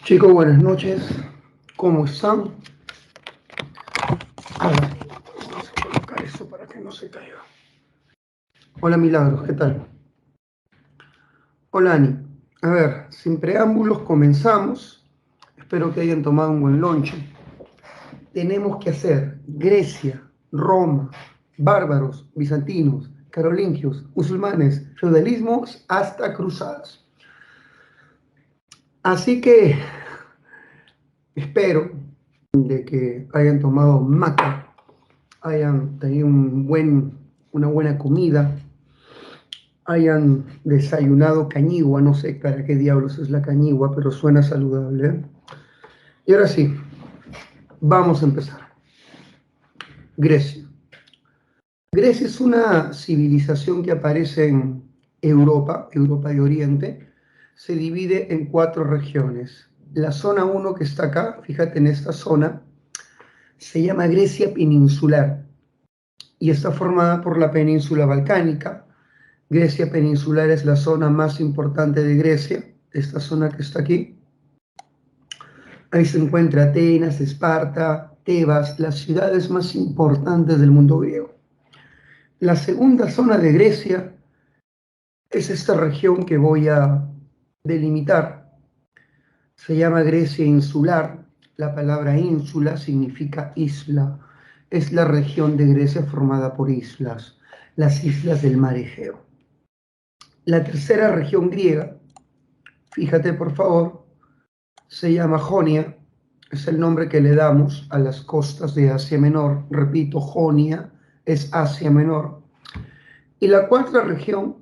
Chicos, buenas noches. ¿Cómo están? A ver, vamos a colocar eso para que no se caiga. Hola Milagros, ¿qué tal? Hola Ani. A ver, sin preámbulos comenzamos. Espero que hayan tomado un buen lonche. Tenemos que hacer Grecia, Roma, bárbaros, bizantinos, carolingios, musulmanes, feudalismos hasta cruzadas. Así que espero de que hayan tomado mate, hayan tenido una buena comida, hayan desayunado cañigua, no sé para qué diablos es la cañigua, pero suena saludable, ¿eh? Y ahora sí, vamos a empezar. Grecia. Grecia es una civilización que aparece en Europa, Europa de Oriente, se divide en 4 regiones. La zona 1 que está acá, fíjate en esta zona, se llama Grecia peninsular y está formada por la península balcánica. Grecia peninsular es la zona más importante de Grecia, esta zona que está aquí. Ahí se encuentra Atenas, Esparta, Tebas, las ciudades más importantes del mundo griego. La segunda zona de Grecia es esta región que voy a delimitar. Se llama Grecia insular. La palabra ínsula significa isla. Es la región de Grecia formada por islas, las islas del mar Egeo. La tercera región griega, fíjate por favor, se llama Jonia, es el nombre que le damos a las costas de Asia Menor. Repito, Jonia es Asia Menor. Y la cuarta región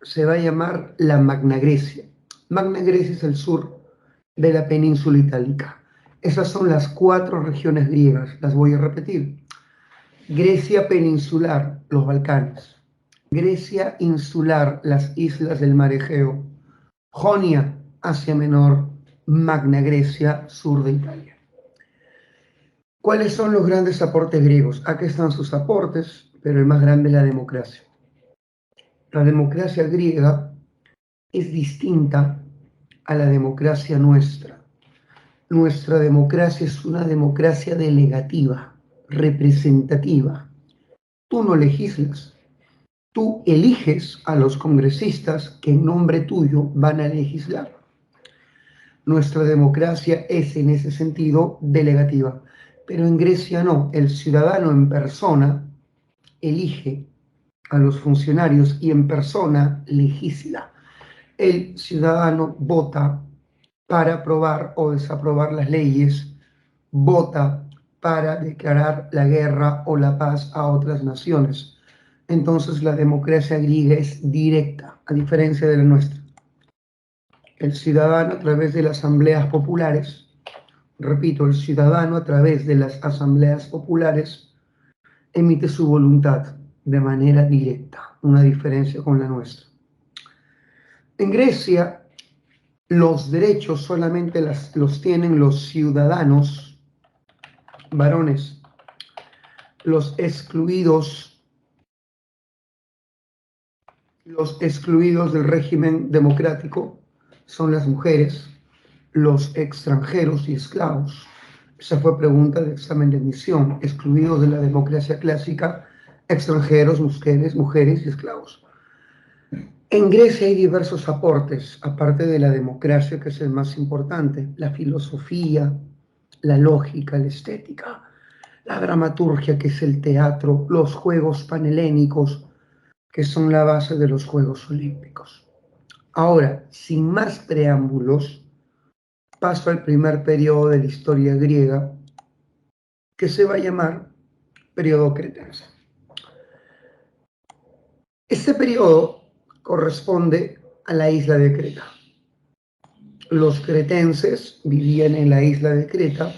se va a llamar la Magna Grecia. Magna Grecia es el sur de la península itálica. Esas son las 4 regiones griegas, las voy a repetir. Grecia peninsular, los Balcanes. Grecia insular, las islas del mar Egeo. Jonia, Asia Menor. Magna Grecia, sur de Italia. ¿Cuáles son los grandes aportes griegos? Aquí están sus aportes, pero el más grande es la democracia. La democracia griega es distinta a la democracia nuestra. Nuestra democracia es una democracia delegativa, representativa. Tú no legislas, tú eliges a los congresistas que en nombre tuyo van a legislar. Nuestra democracia es en ese sentido delegativa, pero en Grecia no. El ciudadano en persona elige a los funcionarios y en persona legisla. El ciudadano vota para aprobar o desaprobar las leyes, vota para declarar la guerra o la paz a otras naciones. Entonces la democracia griega es directa, a diferencia de la nuestra. El ciudadano a través de las asambleas populares, repito, el ciudadano a través de las asambleas populares emite su voluntad de manera directa, una diferencia con la nuestra. En Grecia, los derechos solamente los tienen los ciudadanos varones, los excluidos del régimen democrático son las mujeres, los extranjeros y esclavos. Esa fue pregunta de examen de admisión. Excluidos de la democracia clásica, extranjeros, mujeres y esclavos. En Grecia hay diversos aportes, aparte de la democracia, que es el más importante: la filosofía, la lógica, la estética, la dramaturgia, que es el teatro, los juegos panhelénicos, que son la base de los Juegos Olímpicos. Ahora, sin más preámbulos, paso al primer periodo de la historia griega, que se va a llamar periodo cretense. Este periodo corresponde a la isla de Creta. Los cretenses vivían en la isla de Creta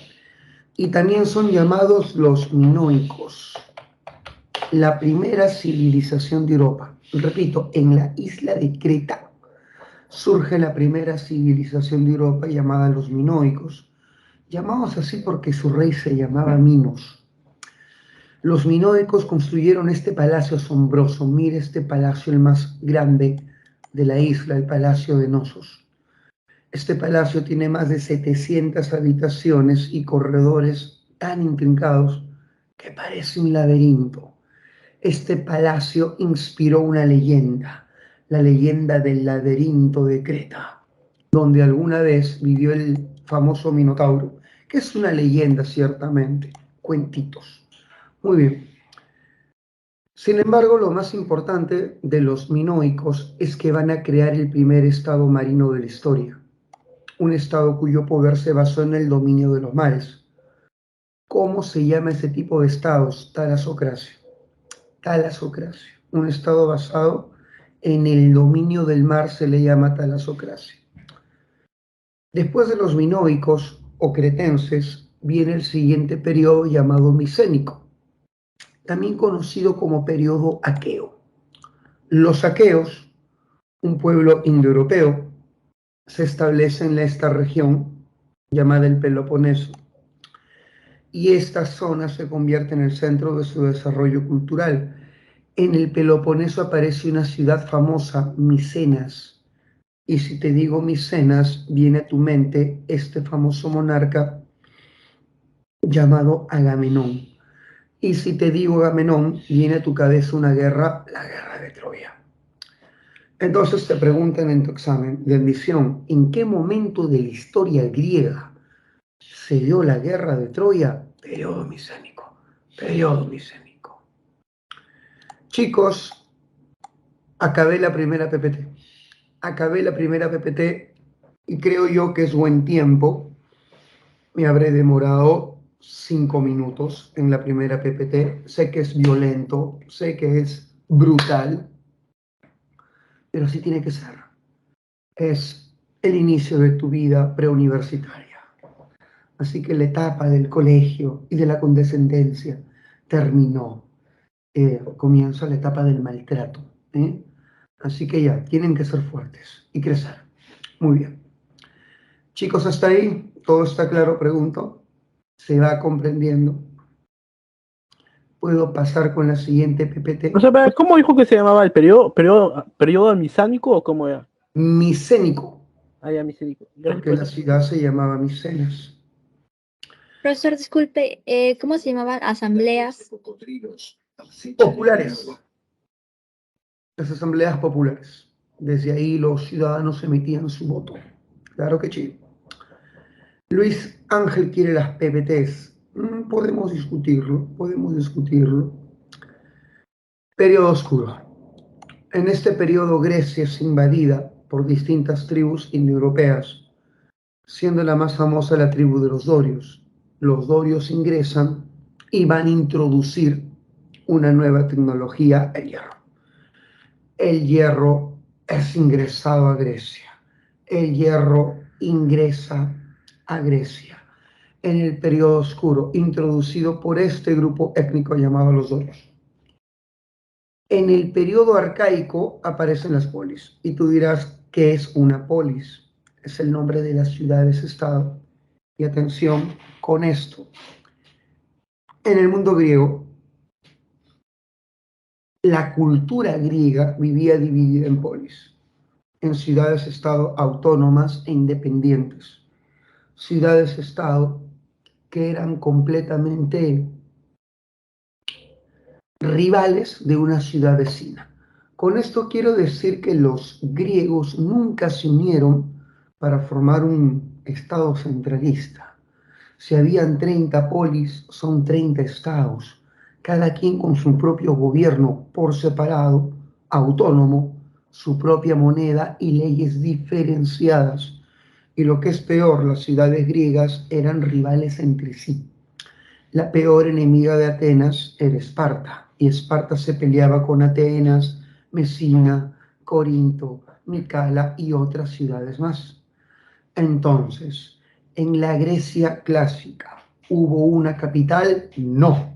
y también son llamados los minoicos, la primera civilización de Europa. Repito, en la isla de Creta surge la primera civilización de Europa llamada los minoicos, llamados así porque su rey se llamaba Minos. Los minoicos construyeron este palacio asombroso. Mire este palacio, el más grande de la isla, el Palacio de Nosos. Este palacio tiene más de 700 habitaciones y corredores tan intrincados que parece un laberinto. Este palacio inspiró una leyenda, la leyenda del laberinto de Creta, donde alguna vez vivió el famoso Minotauro, que es una leyenda ciertamente, cuentitos. Muy bien. Sin embargo, lo más importante de los minoicos es que van a crear el primer estado marino de la historia, un estado cuyo poder se basó en el dominio de los mares. ¿Cómo se llama ese tipo de estados? Talasocracia. Talasocracia. Un estado basado en el dominio del mar se le llama talasocracia. Después de los minoicos o cretenses viene el siguiente periodo llamado micénico, también conocido como periodo aqueo. Los aqueos, un pueblo indoeuropeo, se establece en esta región llamada el Peloponeso, y esta zona se convierte en el centro de su desarrollo cultural. En el Peloponeso aparece una ciudad famosa, Micenas, y si te digo Micenas, viene a tu mente este famoso monarca llamado Agamenón. Y si te digo Agamenón, viene a tu cabeza una guerra, la guerra de Troya. Entonces te preguntan en tu examen de admisión, ¿en qué momento de la historia griega se dio la guerra de Troya? Periodo micénico, periodo micénico. Chicos, acabé la primera PPT. Acabé la primera PPT y creo yo que es buen tiempo. Me habré demorado 5 minutos en la primera PPT. Sé que es violento, sé que es brutal, pero así tiene que ser. Es el inicio de tu vida preuniversitaria. Así que la etapa del colegio y de la condescendencia terminó. Comienza la etapa del maltrato. Así que ya, tienen que ser fuertes y crecer. Muy bien. Chicos, hasta ahí, ¿todo está claro? Pregunto. ¿Se va comprendiendo? ¿Puedo pasar con la siguiente O PPT? sea, pero, ¿cómo dijo que se llamaba el periodo misánico o cómo era? Micénico, Ah, ya, micénico. Gracias, porque la profesor. ciudad se llamaba Micenas. Profesor, disculpe, ¿cómo se llamaban asambleas? Populares, las asambleas populares. Desde ahí los ciudadanos emitían su voto. Claro que sí. Luis Ángel quiere las PPTs. Podemos discutirlo, podemos discutirlo. Periodo oscuro. En este periodo Grecia es invadida por distintas tribus indoeuropeas, siendo la más famosa la tribu de los dorios. Los dorios ingresan y van a introducir una nueva tecnología, el hierro. El hierro es ingresado a Grecia. El hierro ingresa a Grecia en el periodo oscuro, introducido por este grupo étnico llamado los dorios. En el periodo arcaico aparecen las polis, y tú dirás, ¿qué es una polis? Es el nombre de las ciudades-estado. Y atención con esto. En el mundo griego, la cultura griega vivía dividida en polis, en ciudades-estado autónomas e independientes. Ciudades-estado que eran completamente rivales de una ciudad vecina. Con esto quiero decir que los griegos nunca se unieron para formar un estado centralista. Si habían 30 polis, son 30 estados, cada quien con su propio gobierno por separado, autónomo, su propia moneda y leyes diferenciadas. Y lo que es peor, las ciudades griegas eran rivales entre sí. La peor enemiga de Atenas era Esparta, y Esparta se peleaba con Atenas, Mesina, Corinto, Micala y otras ciudades más. Entonces, en la Grecia clásica, ¿hubo una capital? No,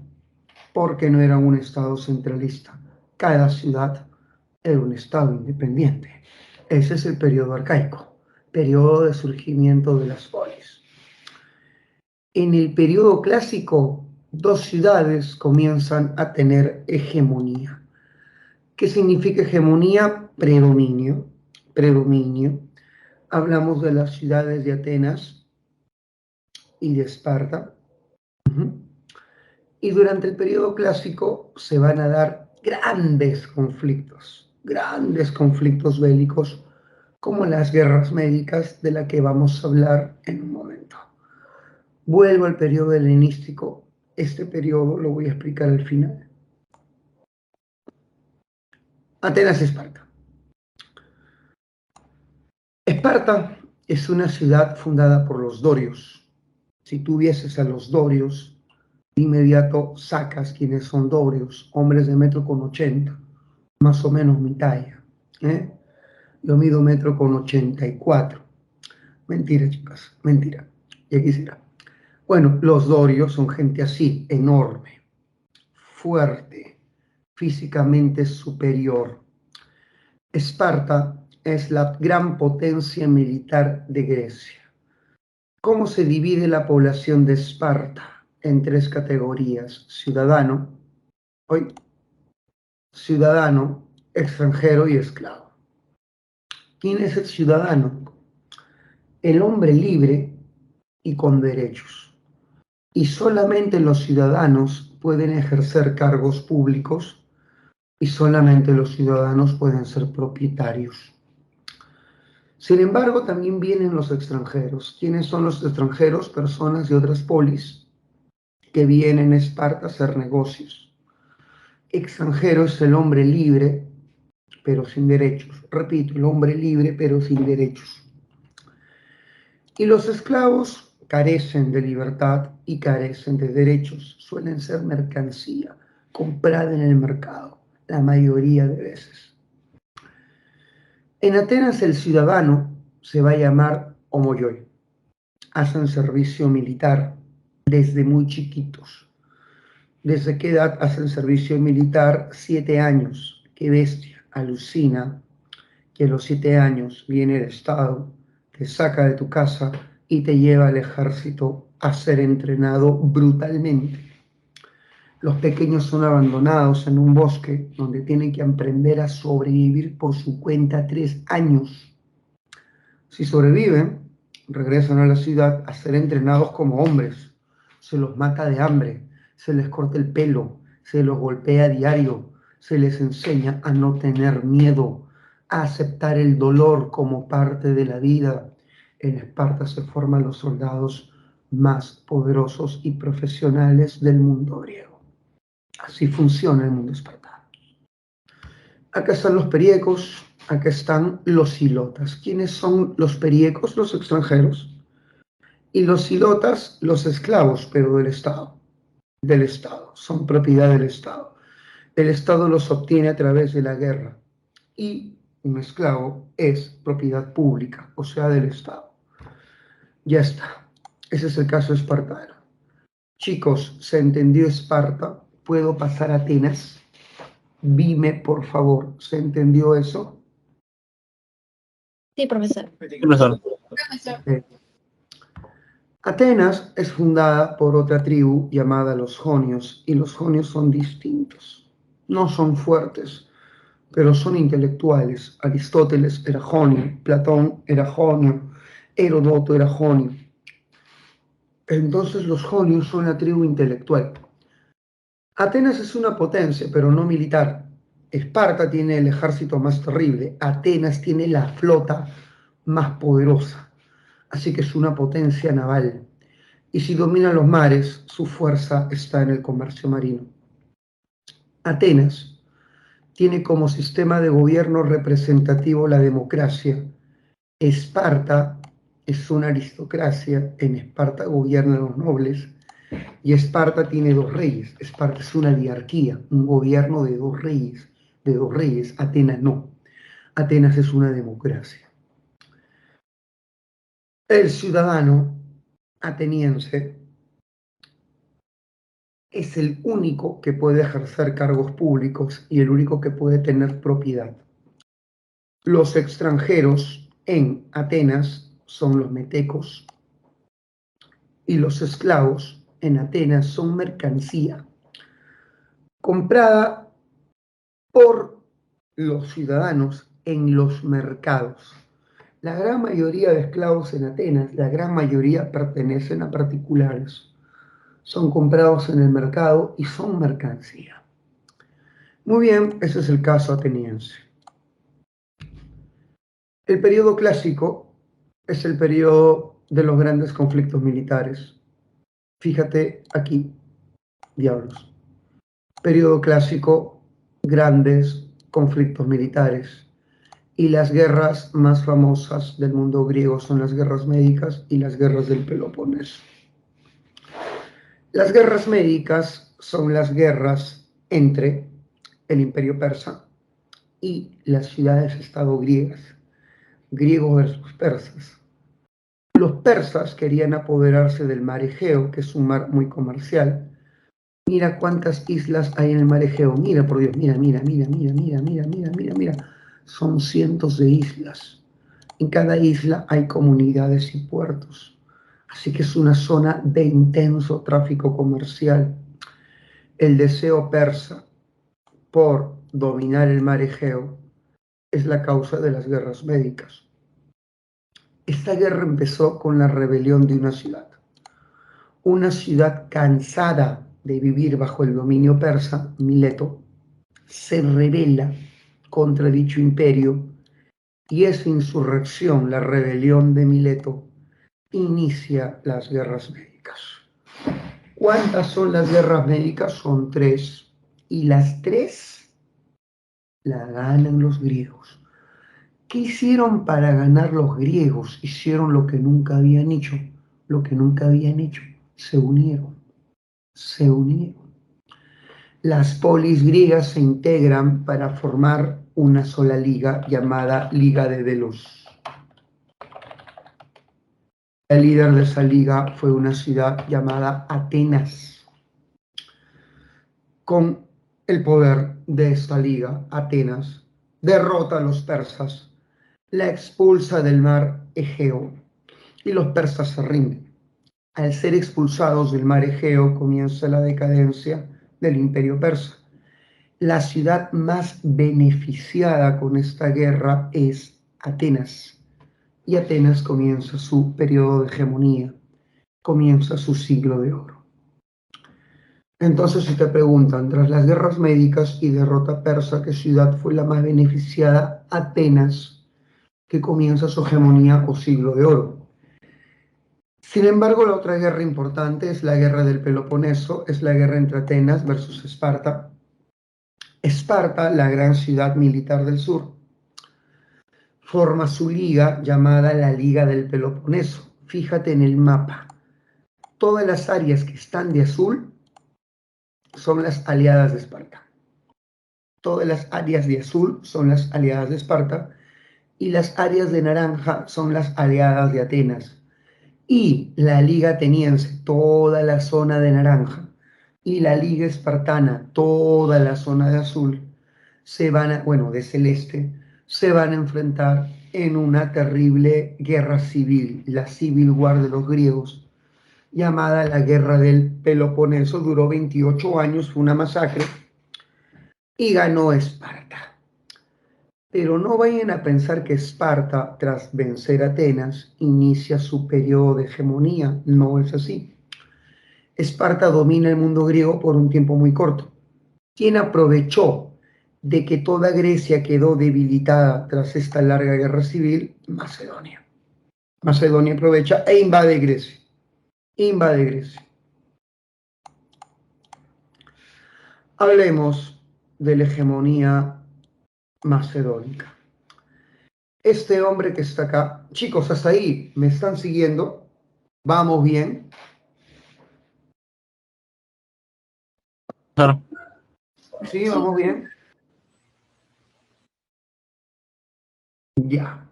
porque no era un estado centralista. Cada ciudad era un estado independiente. Ese es el periodo arcaico, periodo de surgimiento de las polis. En el periodo clásico, dos ciudades comienzan a tener hegemonía. ¿Qué significa hegemonía? Predominio. Predominio. Hablamos de las ciudades de Atenas y de Esparta. Y durante el periodo clásico se van a dar grandes conflictos bélicos, como las guerras médicas de la que vamos a hablar en un momento. Vuelvo al periodo helenístico. Este periodo lo voy a explicar al final. Atenas y Esparta. Esparta es una ciudad fundada por los dorios. Si tú vieses a los dorios, de inmediato sacas quiénes son dorios, hombres de 1,80 m, más o menos mi talla. Yo mido 1,84 m. Mentira, chicas, mentira. Ya quisiera. Bueno, los dorios son gente así, enorme, fuerte, físicamente superior. Esparta es la gran potencia militar de Grecia. ¿Cómo se divide la población de Esparta? En 3 categorías: ciudadano, extranjero y esclavo. ¿Quién es el ciudadano? El hombre libre y con derechos. Y solamente los ciudadanos pueden ejercer cargos públicos y solamente los ciudadanos pueden ser propietarios. Sin embargo, también vienen los extranjeros. ¿Quiénes son los extranjeros? Personas de otras polis que vienen a Esparta a hacer negocios. Extranjero es el hombre libre, pero sin derechos. Repito, el hombre libre, pero sin derechos. Y los esclavos carecen de libertad y carecen de derechos. Suelen ser mercancía comprada en el mercado, la mayoría de veces. En Atenas el ciudadano se va a llamar homoioi. Hacen servicio militar desde muy chiquitos. ¿Desde qué edad hacen servicio militar? 7 años. ¡Qué bestia! Alucina que a los 7 años viene el Estado, te saca de tu casa y te lleva al ejército a ser entrenado brutalmente. Los pequeños son abandonados en un bosque donde tienen que aprender a sobrevivir por su cuenta 3 años. Si sobreviven, regresan a la ciudad a ser entrenados como hombres. Se los mata de hambre, se les corta el pelo, se los golpea a diario, se les enseña a no tener miedo, a aceptar el dolor como parte de la vida. En Esparta se forman los soldados más poderosos y profesionales del mundo griego. Así funciona el mundo espartano. Acá están los periecos, acá están los hilotas. ¿Quiénes son los periecos? Los extranjeros. Y los hilotas, los esclavos, pero del Estado. Del Estado, son propiedad del Estado. El Estado los obtiene a través de la guerra. Y un esclavo es propiedad pública, o sea, del Estado. Ya está. Ese es el caso espartano. Chicos, ¿se entendió Esparta? ¿Puedo pasar a Atenas? Dime, por favor, ¿se entendió eso? Sí, profesor. Profesor. Atenas es fundada por otra tribu llamada los jonios, y los jonios son distintos. No son fuertes, pero son intelectuales. Aristóteles era jonio, Platón era jonio, Heródoto era jonio. Entonces los jonios son la tribu intelectual. Atenas es una potencia, pero no militar. Esparta tiene el ejército más terrible. Atenas tiene la flota más poderosa. Así que es una potencia naval. Y si domina los mares, su fuerza está en el comercio marino. Atenas tiene como sistema de gobierno representativo la democracia. Esparta es una aristocracia. En Esparta gobiernan los nobles. Y Esparta tiene 2 reyes. Esparta es una diarquía, un gobierno de 2 reyes. De 2 reyes. Atenas no. Atenas es una democracia. El ciudadano ateniense es el único que puede ejercer cargos públicos y el único que puede tener propiedad. Los extranjeros en Atenas son los metecos y los esclavos en Atenas son mercancía comprada por los ciudadanos en los mercados. La gran mayoría de esclavos en Atenas, la gran mayoría pertenecen a particulares. Son comprados en el mercado y son mercancía. Muy bien, ese es el caso ateniense. El periodo clásico es el periodo de los grandes conflictos militares. Fíjate aquí, diablos. Periodo clásico, grandes conflictos militares. Y las guerras más famosas del mundo griego son las guerras médicas y las guerras del Peloponeso. Las guerras médicas son las guerras entre el Imperio Persa y las ciudades-estado griegas, griegos versus persas. Los persas querían apoderarse del mar Egeo, que es un mar muy comercial. Mira cuántas islas hay en el mar Egeo. Mira, por Dios, mira, mira, mira, mira, mira, mira, mira, mira, mira. Son cientos de islas. En cada isla hay comunidades y puertos. Así que es una zona de intenso tráfico comercial. El deseo persa por dominar el mar Egeo es la causa de las guerras médicas. Esta guerra empezó con la rebelión de una ciudad cansada de vivir bajo el dominio persa, Mileto, se rebela contra dicho imperio y esa insurrección, la rebelión de Mileto, inicia las guerras médicas. ¿Cuántas son las guerras médicas? Son 3. Y las 3 la ganan los griegos. ¿Qué hicieron para ganar los griegos? Hicieron lo que nunca habían hecho. Lo que nunca habían hecho. Se unieron. Se unieron. Las polis griegas se integran para formar una sola liga llamada Liga de Delos. El líder de esa liga fue una ciudad llamada Atenas. Con el poder de esta liga, Atenas derrota a los persas, la expulsa del mar Egeo y los persas se rinden. Al ser expulsados del mar Egeo comienza la decadencia del imperio persa. La ciudad más beneficiada con esta guerra es Atenas. Y Atenas comienza su periodo de hegemonía, comienza su siglo de oro. Entonces, si te preguntan, tras las guerras médicas y derrota persa, ¿qué ciudad fue la más beneficiada? Atenas, que comienza su hegemonía o siglo de oro. Sin embargo, la otra guerra importante es la guerra del Peloponeso, es la guerra entre Atenas versus Esparta. Esparta, la gran ciudad militar del sur, forma su liga llamada la Liga del Peloponeso. Fíjate en el mapa. Todas las áreas que están de azul son las aliadas de Esparta. Todas las áreas de azul son las aliadas de Esparta y las áreas de naranja son las aliadas de Atenas. Y la Liga ateniense, toda la zona de naranja, y la Liga espartana, toda la zona de azul, de celeste, se van a enfrentar en una terrible guerra civil, la Civil War de los griegos, llamada la Guerra del Peloponeso. Duró 28 años, fue una masacre, y ganó Esparta. Pero no vayan a pensar que Esparta, tras vencer a Atenas, inicia su periodo de hegemonía. No es así. Esparta domina el mundo griego por un tiempo muy corto. ¿Quién aprovechó de que toda Grecia quedó debilitada tras esta larga guerra civil? Macedonia. Macedonia aprovecha e invade Grecia. Invade Grecia. Hablemos de la hegemonía macedónica. Este hombre que está acá, chicos, hasta ahí, ¿me están siguiendo? ¿Vamos bien? Claro. ¿Sí? ¿Vamos bien? Ya.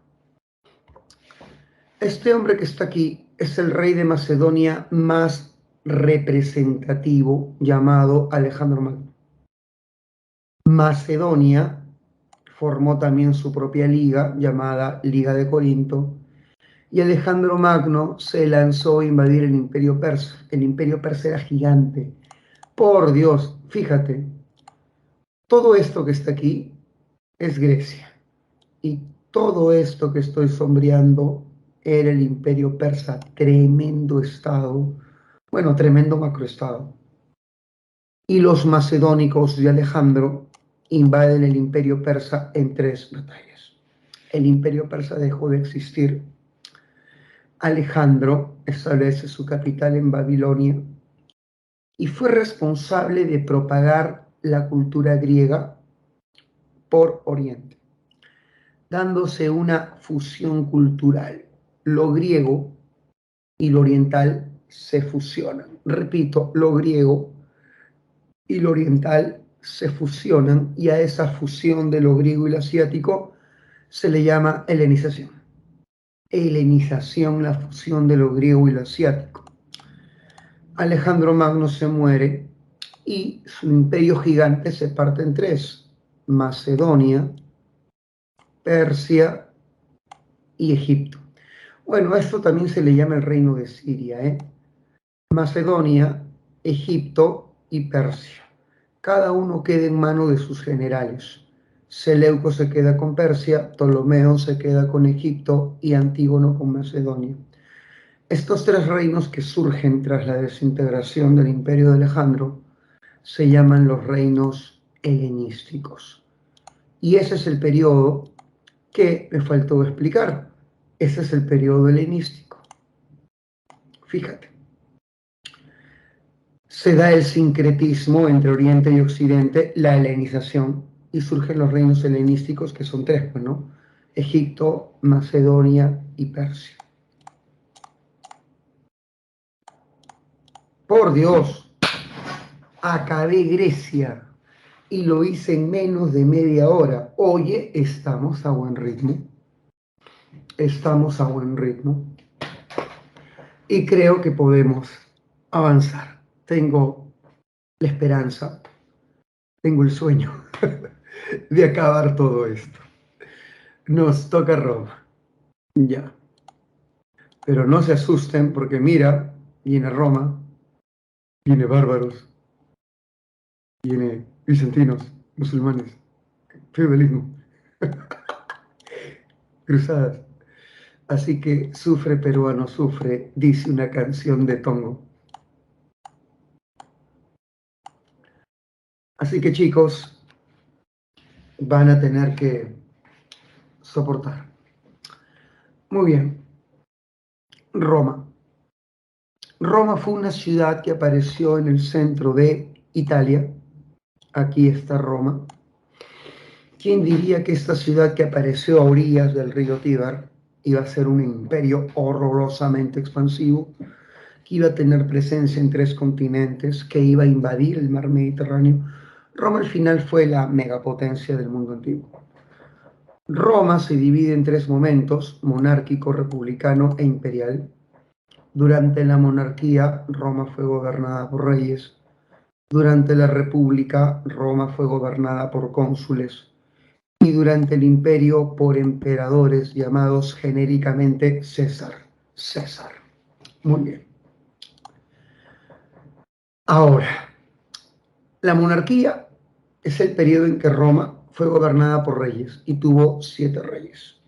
Este hombre que está aquí es el rey de Macedonia más representativo, llamado Alejandro Magno. Macedonia formó también su propia liga, llamada Liga de Corinto, y Alejandro Magno se lanzó a invadir el imperio persa. El imperio persa era gigante. Por Dios, fíjate, todo esto que está aquí es Grecia. Y todo esto que estoy sombreando era el imperio persa, tremendo estado, bueno, tremendo macroestado. Y los macedónicos de Alejandro invaden el imperio persa en 3 batallas. El imperio persa dejó de existir. Alejandro establece su capital en Babilonia y fue responsable de propagar la cultura griega por Oriente, dándose una fusión cultural. Lo griego y lo oriental se fusionan. Repito, lo griego y lo oriental se fusionan y a esa fusión de lo griego y lo asiático se le llama helenización. Helenización, la fusión de lo griego y lo asiático. Alejandro Magno se muere y su imperio gigante se parte en 3: Macedonia, Persia y Egipto. Bueno, a esto también se le llama el reino de Siria, Macedonia, Egipto y Persia. Cada uno queda en manos de sus generales. Seleuco se queda con Persia, Ptolomeo se queda con Egipto y Antígono con Macedonia. Estos 3 reinos que surgen tras la desintegración del imperio de Alejandro se llaman los reinos helenísticos. Y ese es el periodo que me faltó explicar. Ese es el periodo helenístico. Fíjate. Se da el sincretismo entre Oriente y Occidente, la helenización, y surgen los reinos helenísticos, que son 3, ¿no? Egipto, Macedonia y Persia. Por Dios, acabé Grecia y lo hice en menos de media hora. Oye, estamos a buen ritmo. Estamos a buen ritmo. Y creo que podemos avanzar. Tengo la esperanza, tengo el sueño de acabar todo esto. Nos toca Roma. Ya. Pero no se asusten porque mira, viene Roma, viene bárbaros, viene bizantinos, musulmanes, feudalismo, cruzadas. Así que sufre peruano, sufre, dice una canción de Tongo. Así que chicos, van a tener que soportar. Muy bien. Roma. Roma fue una ciudad que apareció en el centro de Italia. Aquí está Roma. ¿Quién diría que esta ciudad que apareció a orillas del río Tíber iba a ser un imperio horrorosamente expansivo, que iba a tener presencia en 3 continentes, que iba a invadir el mar Mediterráneo? Roma al final fue la megapotencia del mundo antiguo. Roma se divide en 3 momentos: monárquico, republicano e imperial. Durante la monarquía, Roma fue gobernada por reyes. Durante la república, Roma fue gobernada por cónsules. Y durante el imperio, por emperadores llamados genéricamente César. César. Muy bien. Ahora, la monarquía es el periodo en que Roma fue gobernada por reyes y tuvo 7 reyes.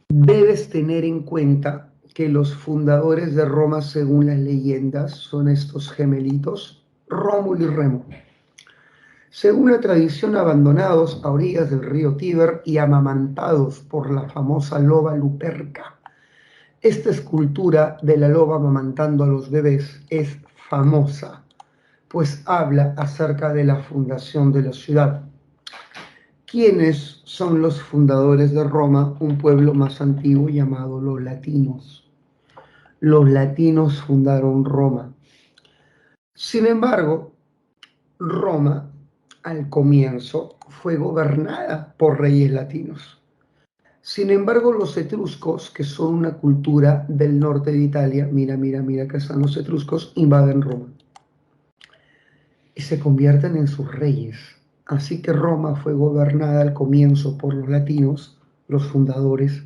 Debes tener en cuenta que los fundadores de Roma, según las leyendas, son estos gemelitos, Rómulo y Remo. Según la tradición, abandonados a orillas del río Tíber y amamantados por la famosa loba Luperca. Esta escultura de la loba amamantando a los bebés es famosa, pues habla acerca de la fundación de la ciudad. ¿Quiénes son los fundadores de Roma? Un pueblo más antiguo llamado los latinos. Los latinos fundaron Roma. Sin embargo, Roma al comienzo fue gobernada por reyes latinos. Sin embargo, los etruscos, que son una cultura del norte de Italia, mira, acá están los etruscos, invaden Roma y se convierten en sus reyes. Así que Roma fue gobernada al comienzo por los latinos, los fundadores,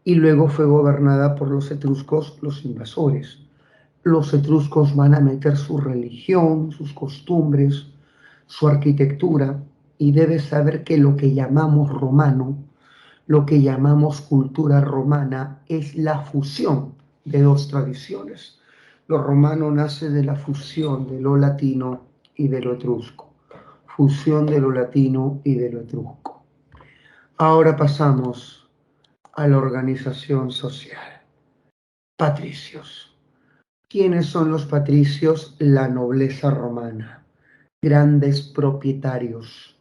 y luego fue gobernada por los etruscos, los invasores. Los etruscos van a meter su religión, sus costumbres, su arquitectura, y debes saber que lo que llamamos romano lo que llamamos cultura romana es la fusión de dos tradiciones. Lo romano nace de la fusión de lo latino y de lo etrusco. Fusión de lo latino y de lo etrusco. Ahora pasamos a la organización social. Patricios. ¿Quiénes son los patricios? La nobleza romana. Grandes propietarios.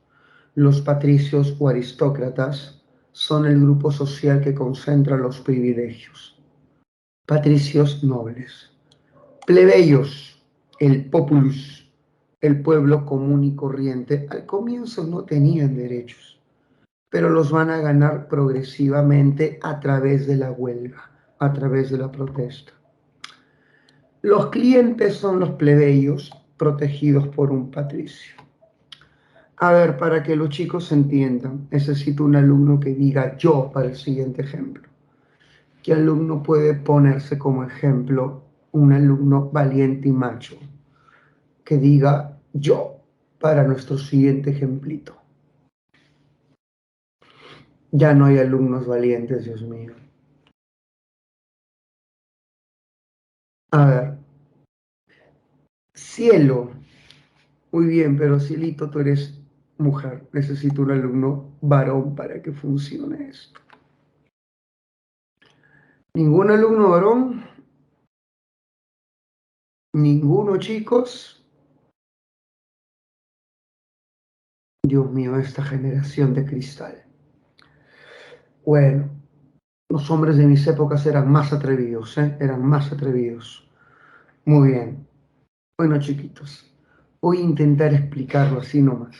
Los patricios o aristócratas son el grupo social que concentra los privilegios. Patricios nobles. Plebeyos, el populus, el pueblo común y corriente. Al comienzo no tenían derechos, pero los van a ganar progresivamente a través de la huelga, a través de la protesta. Los clientes son los plebeyos protegidos por un patricio. A ver, para que los chicos entiendan, necesito un alumno que diga yo para el siguiente ejemplo. ¿Qué alumno puede ponerse como ejemplo un alumno valiente y macho? Que diga yo para nuestro siguiente ejemplito. Ya no hay alumnos valientes, Dios mío. A ver. Cielo. Muy bien, pero Cielito, tú eres mujer. Necesito un alumno varón para que funcione esto. ¿Ningún alumno varón? ¿Ninguno, chicos? Dios mío, esta generación de cristal. Bueno, los hombres de mis épocas eran más atrevidos, ¿eh? Eran más atrevidos. Muy bien. Bueno, chiquitos, voy a intentar explicarlo así nomás.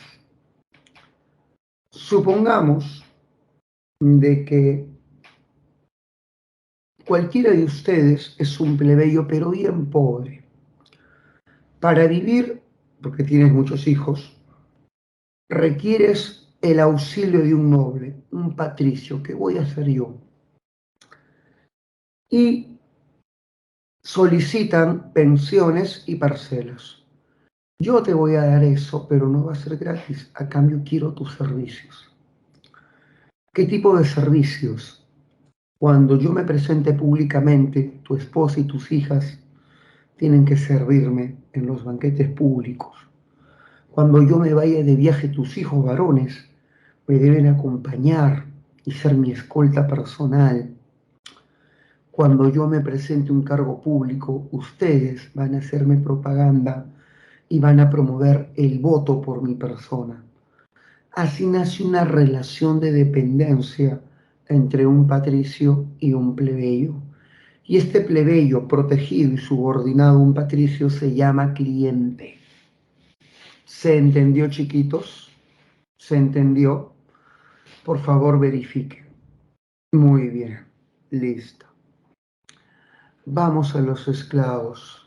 Supongamos de que cualquiera de ustedes es un plebeyo, pero bien pobre. Para vivir, porque tienes muchos hijos, requieres el auxilio de un noble, un patricio, que voy a hacer yo. Y solicitan pensiones y parcelas. Yo te voy a dar eso, pero no va a ser gratis. A cambio quiero tus servicios. ¿Qué tipo de servicios? Cuando yo me presente públicamente, tu esposa y tus hijas tienen que servirme en los banquetes públicos. Cuando yo me vaya de viaje, tus hijos varones me deben acompañar y ser mi escolta personal. Cuando yo me presente un cargo público, ustedes van a hacerme propaganda y van a promover el voto por mi persona. Así nace una relación de dependencia entre un patricio y un plebeyo. Y este plebeyo protegido y subordinado a un patricio se llama cliente. ¿Se entendió, chiquitos? ¿Se entendió? Por favor, verifiquen. Muy bien, listo. Vamos a los esclavos,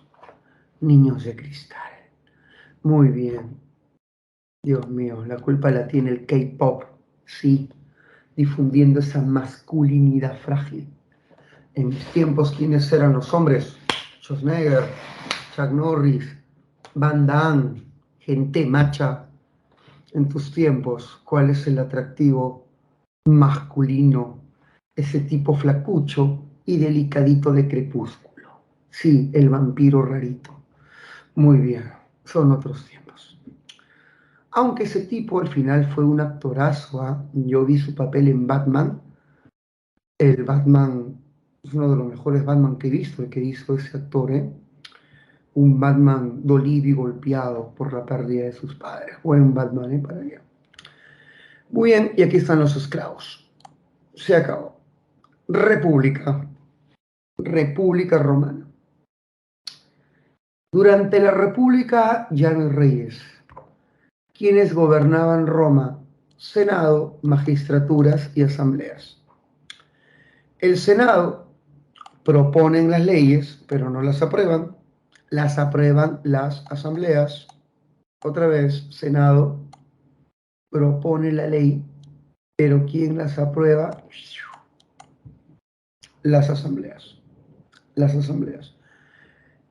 niños de cristal. Muy bien. Dios mío, la culpa la tiene el K-pop, sí, difundiendo esa masculinidad frágil. En mis tiempos, ¿quiénes eran los hombres? Schwarzenegger, Chuck Norris, Van Damme, gente macha. En tus tiempos, ¿cuál es el atractivo masculino? Ese tipo flacucho y delicadito de crepúsculo. Sí, el vampiro rarito. Muy bien, son otros tiempos. Aunque ese tipo al final fue un actorazo, ¿eh? Yo vi su papel en Batman. El Batman es uno de los mejores Batman que he visto, el que hizo ese actor, ¿eh? Un Batman dolido y golpeado por la pérdida de sus padres. Buen Batman, ¿eh? Para allá. Muy bien, y aquí están los esclavos. Se acabó. República. República Romana. Durante la República ya no hay reyes. ¿Quiénes gobernaban Roma? Senado, magistraturas y asambleas. El Senado proponen las leyes, pero no las aprueban. Las aprueban las asambleas. Otra vez, Senado propone la ley, pero ¿quién las aprueba? Las asambleas. Las asambleas.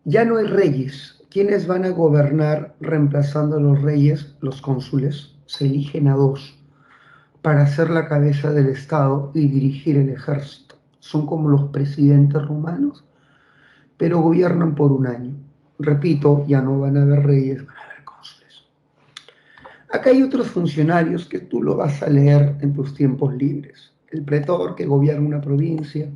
Ya no hay reyes. ¿Quiénes van a gobernar reemplazando a los reyes? Los cónsules. Se eligen a dos. para ser la cabeza del Estado y dirigir el ejército. Son como los presidentes romanos, pero gobiernan por un año. Repito, ya no van a haber reyes, van a haber cónsules. Acá hay otros funcionarios que tú lo vas a leer en tus tiempos libres. El pretor, que gobierna una provincia,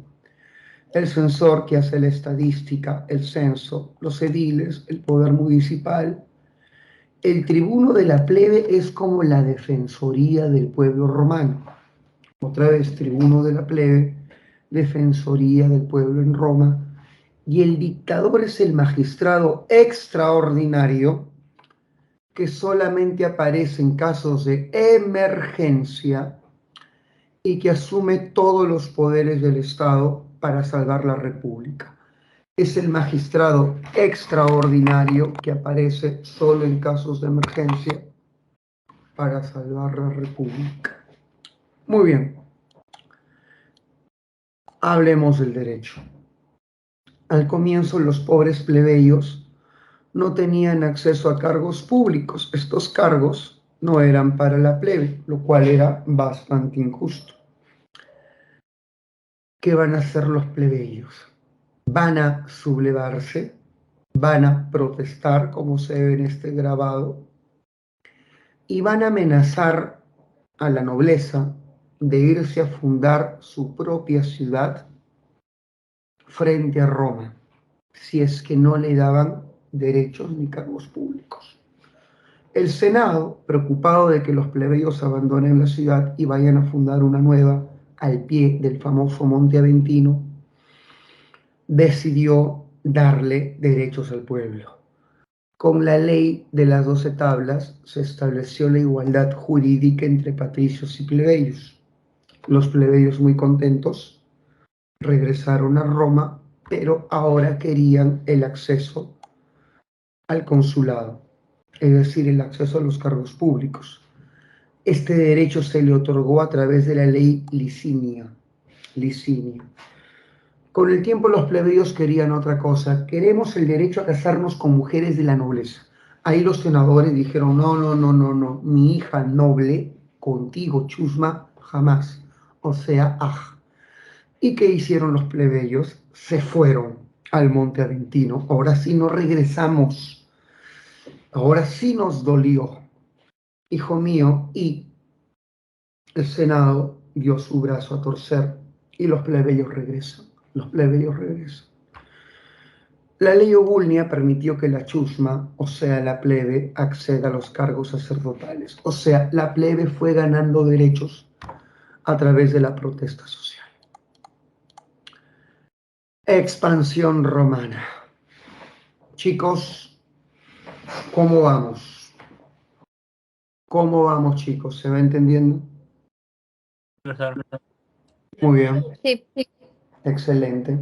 el censor, que hace la estadística, el censo, los ediles, el poder municipal. El tribuno de la plebe es como la defensoría del pueblo romano. Otra vez, tribuno de la plebe, defensoría del pueblo en Roma. Y el dictador es el magistrado extraordinario que solamente aparece en casos de emergencia y que asume todos los poderes del Estado para salvar la República. Es el magistrado extraordinario que aparece solo en casos de emergencia para salvar la República. Muy bien, hablemos del derecho. Al comienzo, los pobres plebeyos no tenían acceso a cargos públicos. Estos cargos no eran para la plebe, lo cual era bastante injusto. ¿Qué van a hacer los plebeyos? Van a sublevarse, van a protestar, como se ve en este grabado, y van a amenazar a la nobleza de irse a fundar su propia ciudad frente a Roma, si es que no le daban derechos ni cargos públicos. El Senado, preocupado de que los plebeyos abandonen la ciudad y vayan a fundar una nueva al pie del famoso Monte Aventino, decidió darle derechos al pueblo. Con la ley de las 12 tablas se estableció la igualdad jurídica entre patricios y plebeyos. Los plebeyos, muy contentos, regresaron a Roma, pero ahora querían el acceso al consulado, es decir, el acceso a los cargos públicos. Este derecho se le otorgó a través de la ley Licinia. Con el tiempo los plebeyos querían otra cosa. Queremos el derecho a casarnos con mujeres de la nobleza. Ahí los senadores dijeron, no, mi hija noble, contigo, chusma, jamás. O sea, ¿Y qué hicieron los plebeyos? Se fueron al Monte Aventino. Ahora sí no regresamos. Ahora sí nos dolió, hijo mío. Y el Senado dio su brazo a torcer y los plebeyos regresan. Los plebeyos regresan. La ley Ogulnia permitió que la chusma, o sea, la plebe, acceda a los cargos sacerdotales. O sea, la plebe fue ganando derechos a través de la protesta social. Expansión romana. Chicos, ¿cómo vamos? ¿Cómo vamos, chicos? ¿Se va entendiendo? Muy bien. Sí. Excelente.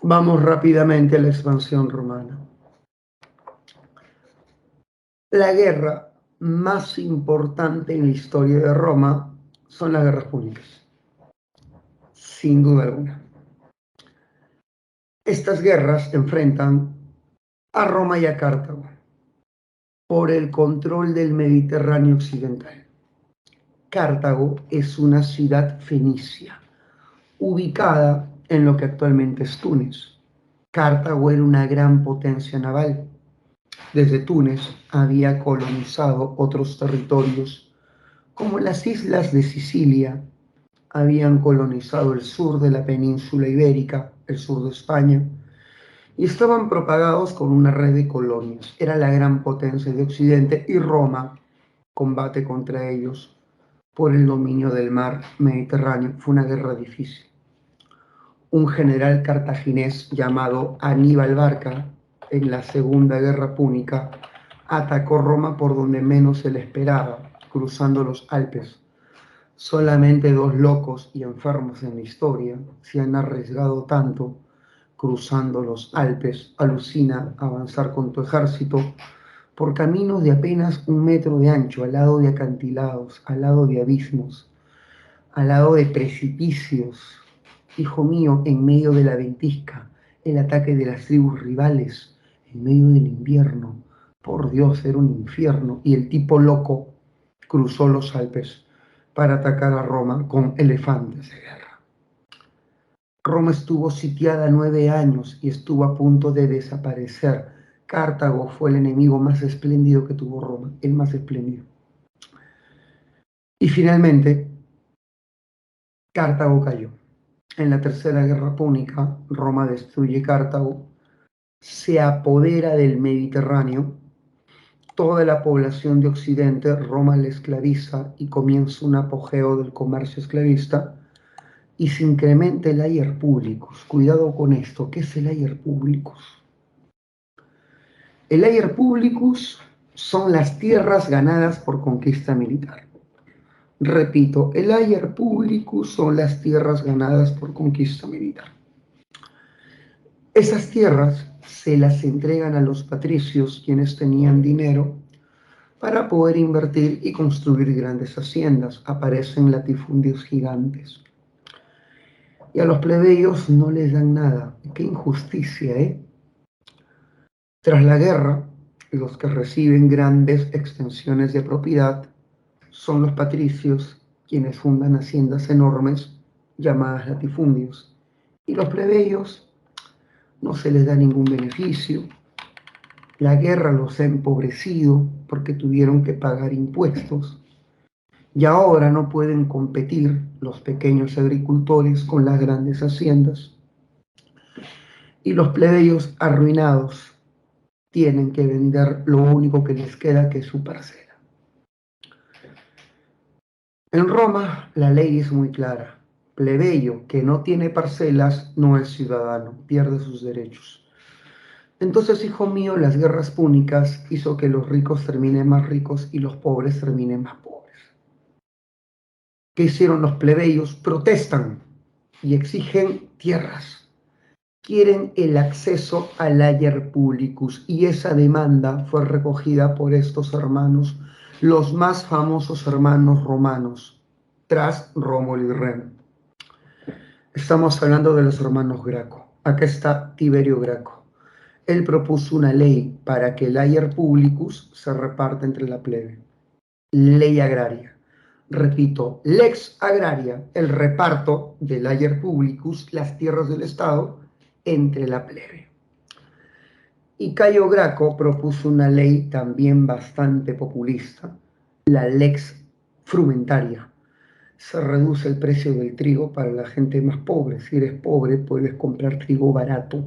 Vamos rápidamente a la expansión romana. La guerra más importante en la historia de Roma son las guerras púnicas, sin duda alguna. Estas guerras enfrentan a Roma y a Cartago por el control del Mediterráneo occidental. Cartago es una ciudad fenicia, ubicada en lo que actualmente es Túnez. Cartago era una gran potencia naval. Desde Túnez había colonizado otros territorios, como las islas de Sicilia, habían colonizado el sur de la península ibérica, el sur de España, y estaban propagados con una red de colonias. Era la gran potencia de Occidente y Roma combate contra ellos por el dominio del mar Mediterráneo. Fue una guerra difícil. Un general cartaginés llamado Aníbal Barca, en la Segunda Guerra Púnica, atacó Roma por donde menos se le esperaba, cruzando los Alpes. Solamente 2 locos y enfermos en la historia se han arriesgado tanto cruzando los Alpes. Alucina avanzar con tu ejército por caminos de apenas 1 metro de ancho, al lado de acantilados, al lado de abismos, al lado de precipicios. Hijo mío, en medio de la ventisca, el ataque de las tribus rivales, en medio del invierno. Por Dios, era un infierno. Y el tipo loco cruzó los Alpes para atacar a Roma con elefantes de guerra. Roma estuvo sitiada 9 años y estuvo a punto de desaparecer. Cartago fue el enemigo más espléndido que tuvo Roma, el más espléndido. Y finalmente, Cartago cayó. En la Tercera Guerra Púnica, Roma destruye Cartago, se apodera del Mediterráneo, toda la población de Occidente, Roma la esclaviza y comienza un apogeo del comercio esclavista y se incrementa el ayer publicus. Cuidado con esto, ¿qué es el ayer publicus? El ayer publicus son las tierras ganadas por conquista militar. Repito, el ayer publicus son las tierras ganadas por conquista militar. Esas tierras se las entregan a los patricios, quienes tenían dinero para poder invertir y construir grandes haciendas. Aparecen latifundios gigantes. Y a los plebeyos no les dan nada. ¡Qué injusticia, eh! Tras la guerra, los que reciben grandes extensiones de propiedad son los patricios, quienes fundan haciendas enormes llamadas latifundios. Y los plebeyos no se les da ningún beneficio. La guerra los ha empobrecido porque tuvieron que pagar impuestos. Y ahora no pueden competir los pequeños agricultores con las grandes haciendas. Y los plebeyos arruinados tienen que vender lo único que les queda, que es su parcela. En Roma la ley es muy clara. Plebeyo que no tiene parcelas no es ciudadano, pierde sus derechos. Entonces, hijo mío, las guerras púnicas hizo que los ricos terminen más ricos y los pobres terminen más pobres. ¿Qué hicieron los plebeyos? Protestan y exigen tierras. Quieren el acceso al ayer publicus y esa demanda fue recogida por estos hermanos, los más famosos hermanos romanos, tras Rómulo y Remo. Estamos hablando de los hermanos Graco. Acá está Tiberio Graco. Él propuso una ley para que el ayer publicus se reparta entre la plebe. Ley agraria. Repito, lex agraria, el reparto del ayer publicus, las tierras del Estado, entre la plebe. Y Cayo Graco propuso una ley también bastante populista, la lex frumentaria. Se reduce el precio del trigo para la gente más pobre. Si eres pobre, puedes comprar trigo barato.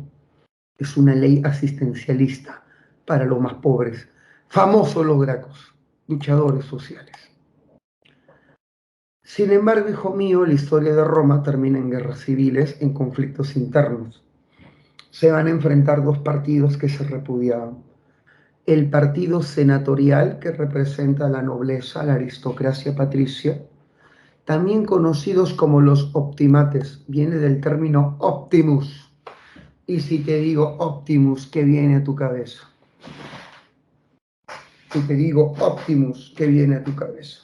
Es una ley asistencialista para los más pobres. Famosos los gracos, luchadores sociales. Sin embargo, hijo mío, la historia de Roma termina en guerras civiles, en conflictos internos. Se van a enfrentar dos partidos que se repudiaban. El partido senatorial, que representa a la nobleza, la aristocracia patricia, también conocidos como los optimates, viene del término optimus. Y si te digo optimus, ¿qué viene a tu cabeza? Si te digo optimus, ¿qué viene a tu cabeza?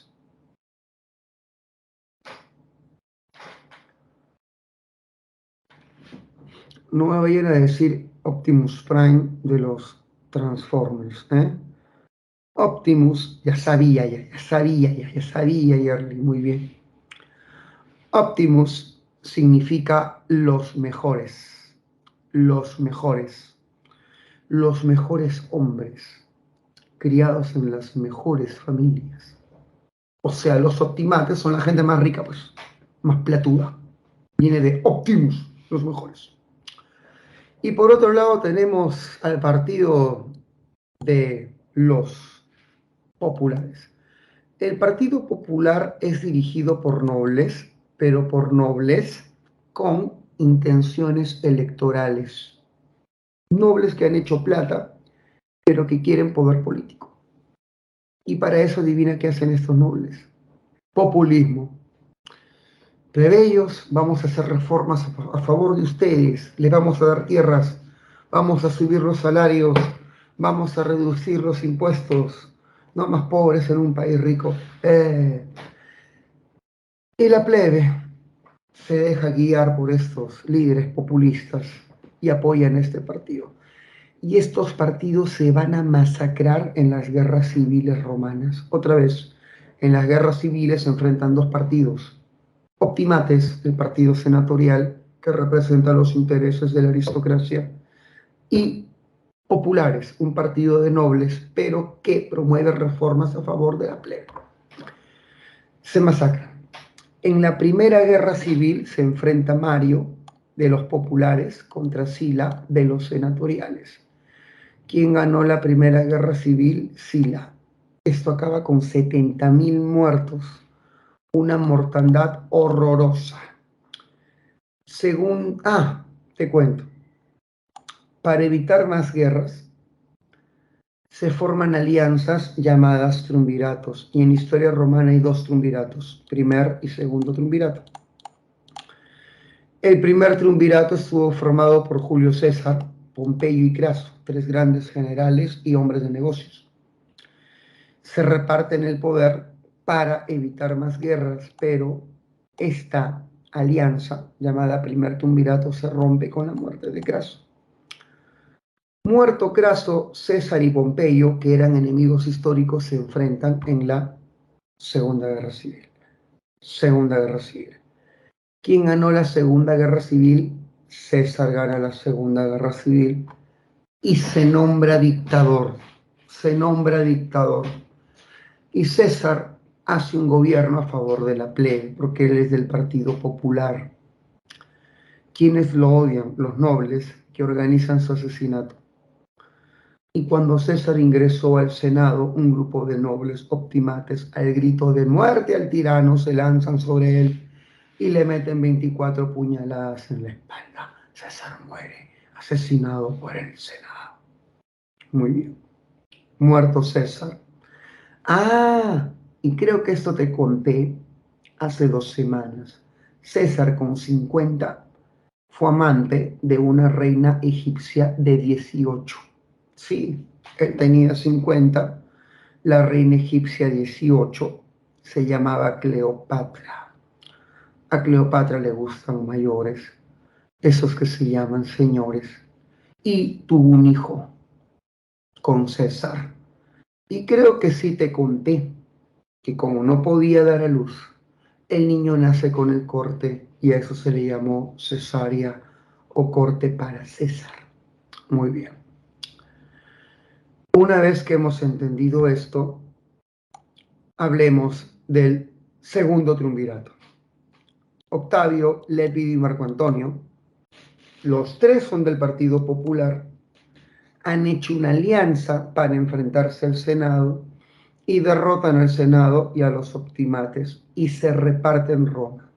No me vayan a decir Optimus Prime de los Transformers, ¿eh? Optimus, ya sabía, Yerli, muy bien. Optimus significa los mejores, los mejores, los mejores hombres, criados en las mejores familias. O sea, los optimates son la gente más rica, pues, más platuda. Viene de Optimus, los mejores. Y por otro lado tenemos al partido de los populares. El Partido Popular es dirigido por nobles, pero por nobles con intenciones electorales. Nobles que han hecho plata, pero que quieren poder político. Y para eso adivina qué hacen estos nobles. Populismo. Plebeyos, vamos a hacer reformas a favor de ustedes, les vamos a dar tierras, vamos a subir los salarios, vamos a reducir los impuestos, no más pobres en un país rico. Y la plebe se deja guiar por estos líderes populistas y apoyan este partido. Y estos partidos se van a masacrar en las guerras civiles romanas. Otra vez, En las guerras civiles se enfrentan dos partidos. Optimates, el partido senatorial, que representa los intereses de la aristocracia, y populares, un partido de nobles, pero que promueve reformas a favor de la plebe. Se masacran. En la primera guerra civil se enfrenta Mario de los populares contra Sila de los senatoriales. ¿Quién ganó la primera guerra civil? Sila. Esto acaba con 70.000 muertos, una mortandad horrorosa. Te cuento, para evitar más guerras, se forman alianzas llamadas triunviratos, y en historia romana hay dos triunviratos, primer y segundo triunvirato. El primer triunvirato estuvo formado por Julio César, Pompeyo y Craso, tres grandes generales y hombres de negocios. Se reparten el poder para evitar más guerras, pero esta alianza, llamada primer triunvirato, se rompe con la muerte de Craso. Muerto Craso, César y Pompeyo, que eran enemigos históricos, se enfrentan en la Segunda Guerra Civil. Segunda Guerra Civil. ¿Quién ganó la Segunda Guerra Civil? César gana la Segunda Guerra Civil y se nombra dictador. Se nombra dictador. Y César hace un gobierno a favor de la plebe, porque él es del Partido Popular. ¿Quiénes lo odian? Los nobles que organizan su asesinato. Y cuando César ingresó al Senado, un grupo de nobles optimates, al grito de muerte al tirano, se lanzan sobre él y le meten 24 puñaladas en la espalda. César muere, asesinado por el Senado. Muy bien. Muerto César. Y creo que esto te conté hace 2 semanas. César, con 50, fue amante de una reina egipcia de 18. Sí, él tenía 50, la reina egipcia 18, se llamaba Cleopatra. A Cleopatra le gustan mayores, esos que se llaman señores, y tuvo un hijo con César. Y creo que sí te conté que como no podía dar a luz, el niño nace con el corte y a eso se le llamó cesárea o corte para César. Muy bien. Una vez que hemos entendido esto, hablemos del segundo triunvirato. Octavio, Lépido y Marco Antonio, los tres son del Partido Popular, han hecho una alianza para enfrentarse al Senado y derrotan al Senado y a los optimates y se reparten Roma.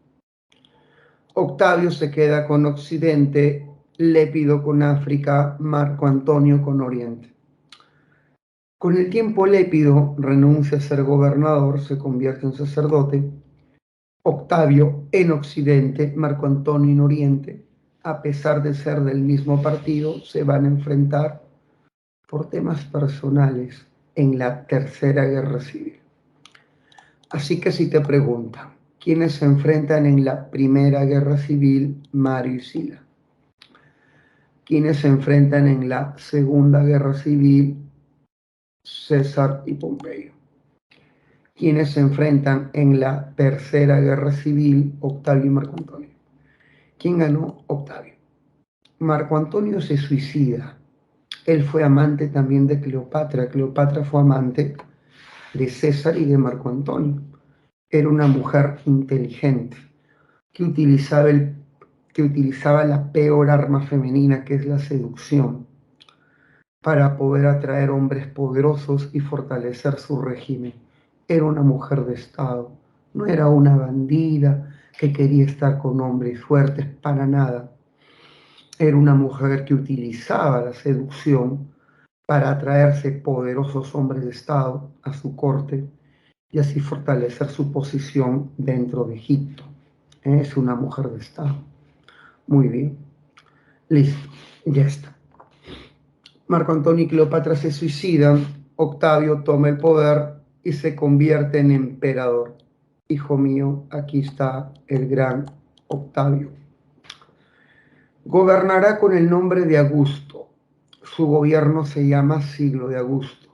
Octavio se queda con Occidente, Lépido con África, Marco Antonio con Oriente. Con el tiempo Lépido renuncia a ser gobernador, se convierte en sacerdote. Octavio en Occidente, Marco Antonio en Oriente, a pesar de ser del mismo partido, se van a enfrentar por temas personales en la Tercera Guerra Civil. Así que si te preguntan, ¿quiénes se enfrentan en la Primera Guerra Civil? Mario y Sila. ¿Quiénes se enfrentan en la Segunda Guerra Civil? César y Pompeyo. ¿Quiénes se enfrentan en la Tercera Guerra Civil? Octavio y Marco Antonio. ¿Quién ganó? Octavio. Marco Antonio se suicida. Él fue amante también de Cleopatra. Cleopatra fue amante de César y de Marco Antonio. Era una mujer inteligente que utilizaba la peor arma femenina, que es la seducción, para poder atraer hombres poderosos y fortalecer su régimen. Era una mujer de Estado, no era una bandida que quería estar con hombres fuertes, para nada. Era una mujer que utilizaba la seducción para atraerse poderosos hombres de Estado a su corte y así fortalecer su posición dentro de Egipto. Es una mujer de Estado. Muy bien. Listo. Ya está. Marco Antonio y Cleopatra se suicidan. Octavio toma el poder y se convierte en emperador. Hijo mío, aquí está el gran Octavio. Gobernará con el nombre de Augusto. Su gobierno se llama Siglo de Augusto.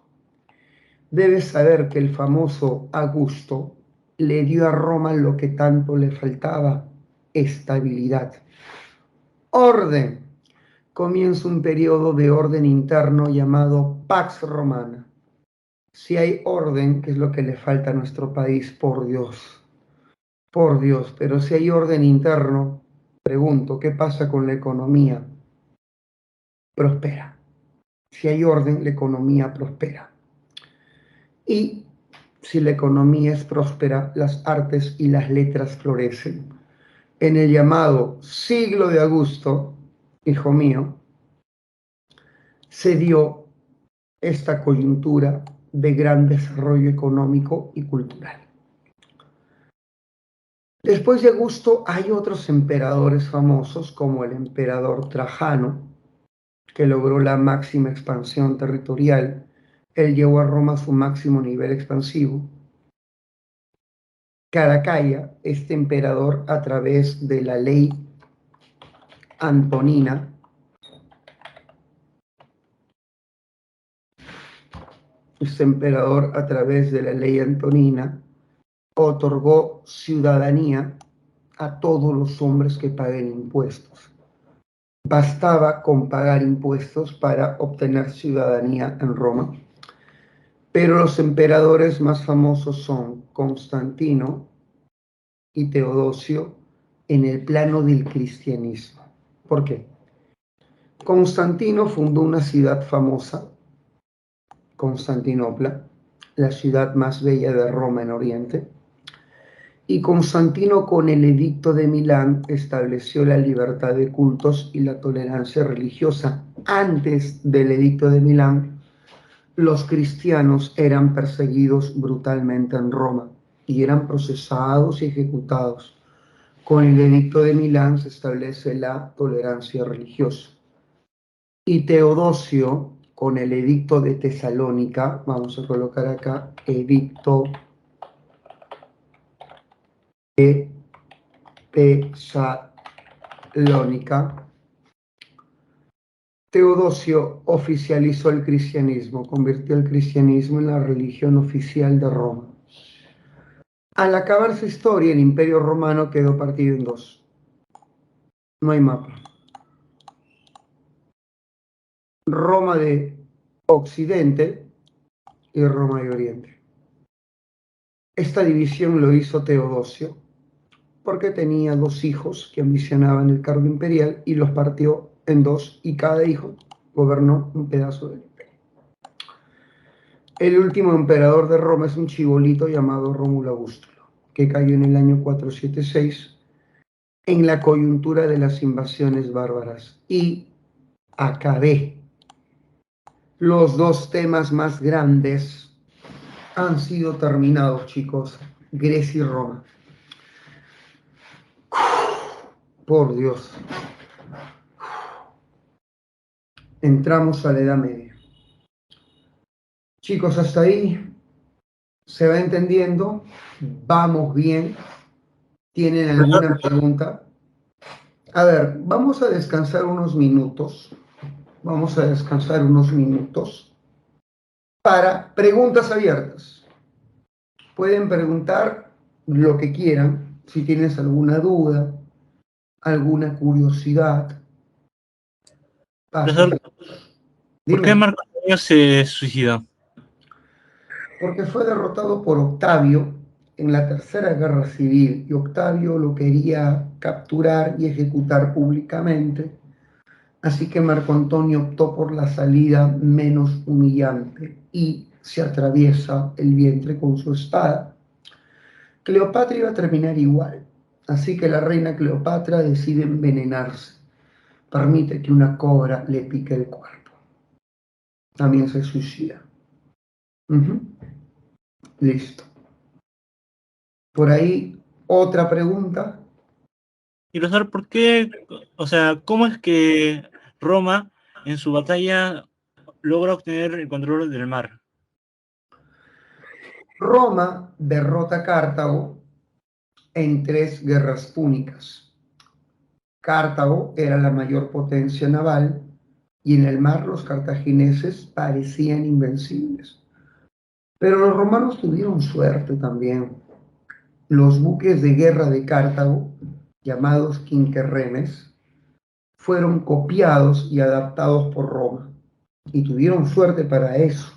Debes saber que el famoso Augusto le dio a Roma lo que tanto le faltaba: estabilidad, orden. Comienza un periodo de orden interno llamado Pax Romana. Si hay orden, que es lo que le falta a nuestro país, por Dios, pero si hay orden interno, pregunto, ¿qué pasa con la economía? Prospera. Si hay orden, la economía prospera. Y si la economía es próspera, las artes y las letras florecen. En el llamado siglo de Augusto, hijo mío, se dio esta coyuntura de gran desarrollo económico y cultural. Después de Augusto hay otros emperadores famosos, como el emperador Trajano, que logró la máxima expansión territorial. Él llevó a Roma a su máximo nivel expansivo. Caracalla, este emperador, a través de la ley Antonina, otorgó ciudadanía a todos los hombres que paguen impuestos. Bastaba con pagar impuestos para obtener ciudadanía en Roma. Pero los emperadores más famosos son Constantino y Teodosio en el plano del cristianismo. ¿Por qué? Constantino fundó una ciudad famosa, Constantinopla, la ciudad más bella de Roma en Oriente, y Constantino, con el Edicto de Milán, estableció la libertad de cultos y la tolerancia religiosa. Antes del Edicto de Milán, los cristianos eran perseguidos brutalmente en Roma y eran procesados y ejecutados. Con el Edicto de Milán se establece la tolerancia religiosa. Y Teodosio, con el Edicto de Tesalónica, vamos a colocar acá, Edicto de Tesalónica, Teodosio oficializó el cristianismo, convirtió el cristianismo en la religión oficial de Roma. Al acabar su historia, el Imperio Romano quedó partido en dos. No hay mapa. Roma de Occidente y Roma de Oriente. Esta división lo hizo Teodosio porque tenía dos hijos que ambicionaban el cargo imperial y los partió en dos, y cada hijo gobernó un pedazo del imperio. El último emperador de Roma es un chibolito llamado Rómulo Augustulo, que cayó en el año 476 en la coyuntura de las invasiones bárbaras. Y acabé. Los dos temas más grandes han sido terminados, chicos. Grecia y Roma. Por Dios. Entramos a la Edad Media. Chicos, hasta ahí se va entendiendo. Vamos bien. ¿Tienen alguna pregunta? A ver, vamos a descansar unos minutos. Vamos a descansar unos minutos para preguntas abiertas. Pueden preguntar lo que quieran, si tienes alguna duda, alguna curiosidad. Profesor, ¿por qué Dime. Marco Antonio se suicidó? Porque fue derrotado por Octavio en la Tercera Guerra Civil, y Octavio lo quería capturar y ejecutar públicamente. Así que Marco Antonio optó por la salida menos humillante y se atraviesa el vientre con su espada. Cleopatra iba a terminar igual, así que la reina Cleopatra decide envenenarse. Permite que una cobra le pique el cuerpo. También se suicida. Listo. Por ahí, otra pregunta. Y profesor, ¿por qué, o sea, cómo es que Roma en su batalla logra obtener el control del mar? Roma derrota a Cartago en 3 guerras púnicas. Cartago era la mayor potencia naval y en el mar los cartagineses parecían invencibles. Pero los romanos tuvieron suerte también. Los buques de guerra de Cartago, llamados quinquerremes, fueron copiados y adaptados por Roma. Y tuvieron suerte para eso.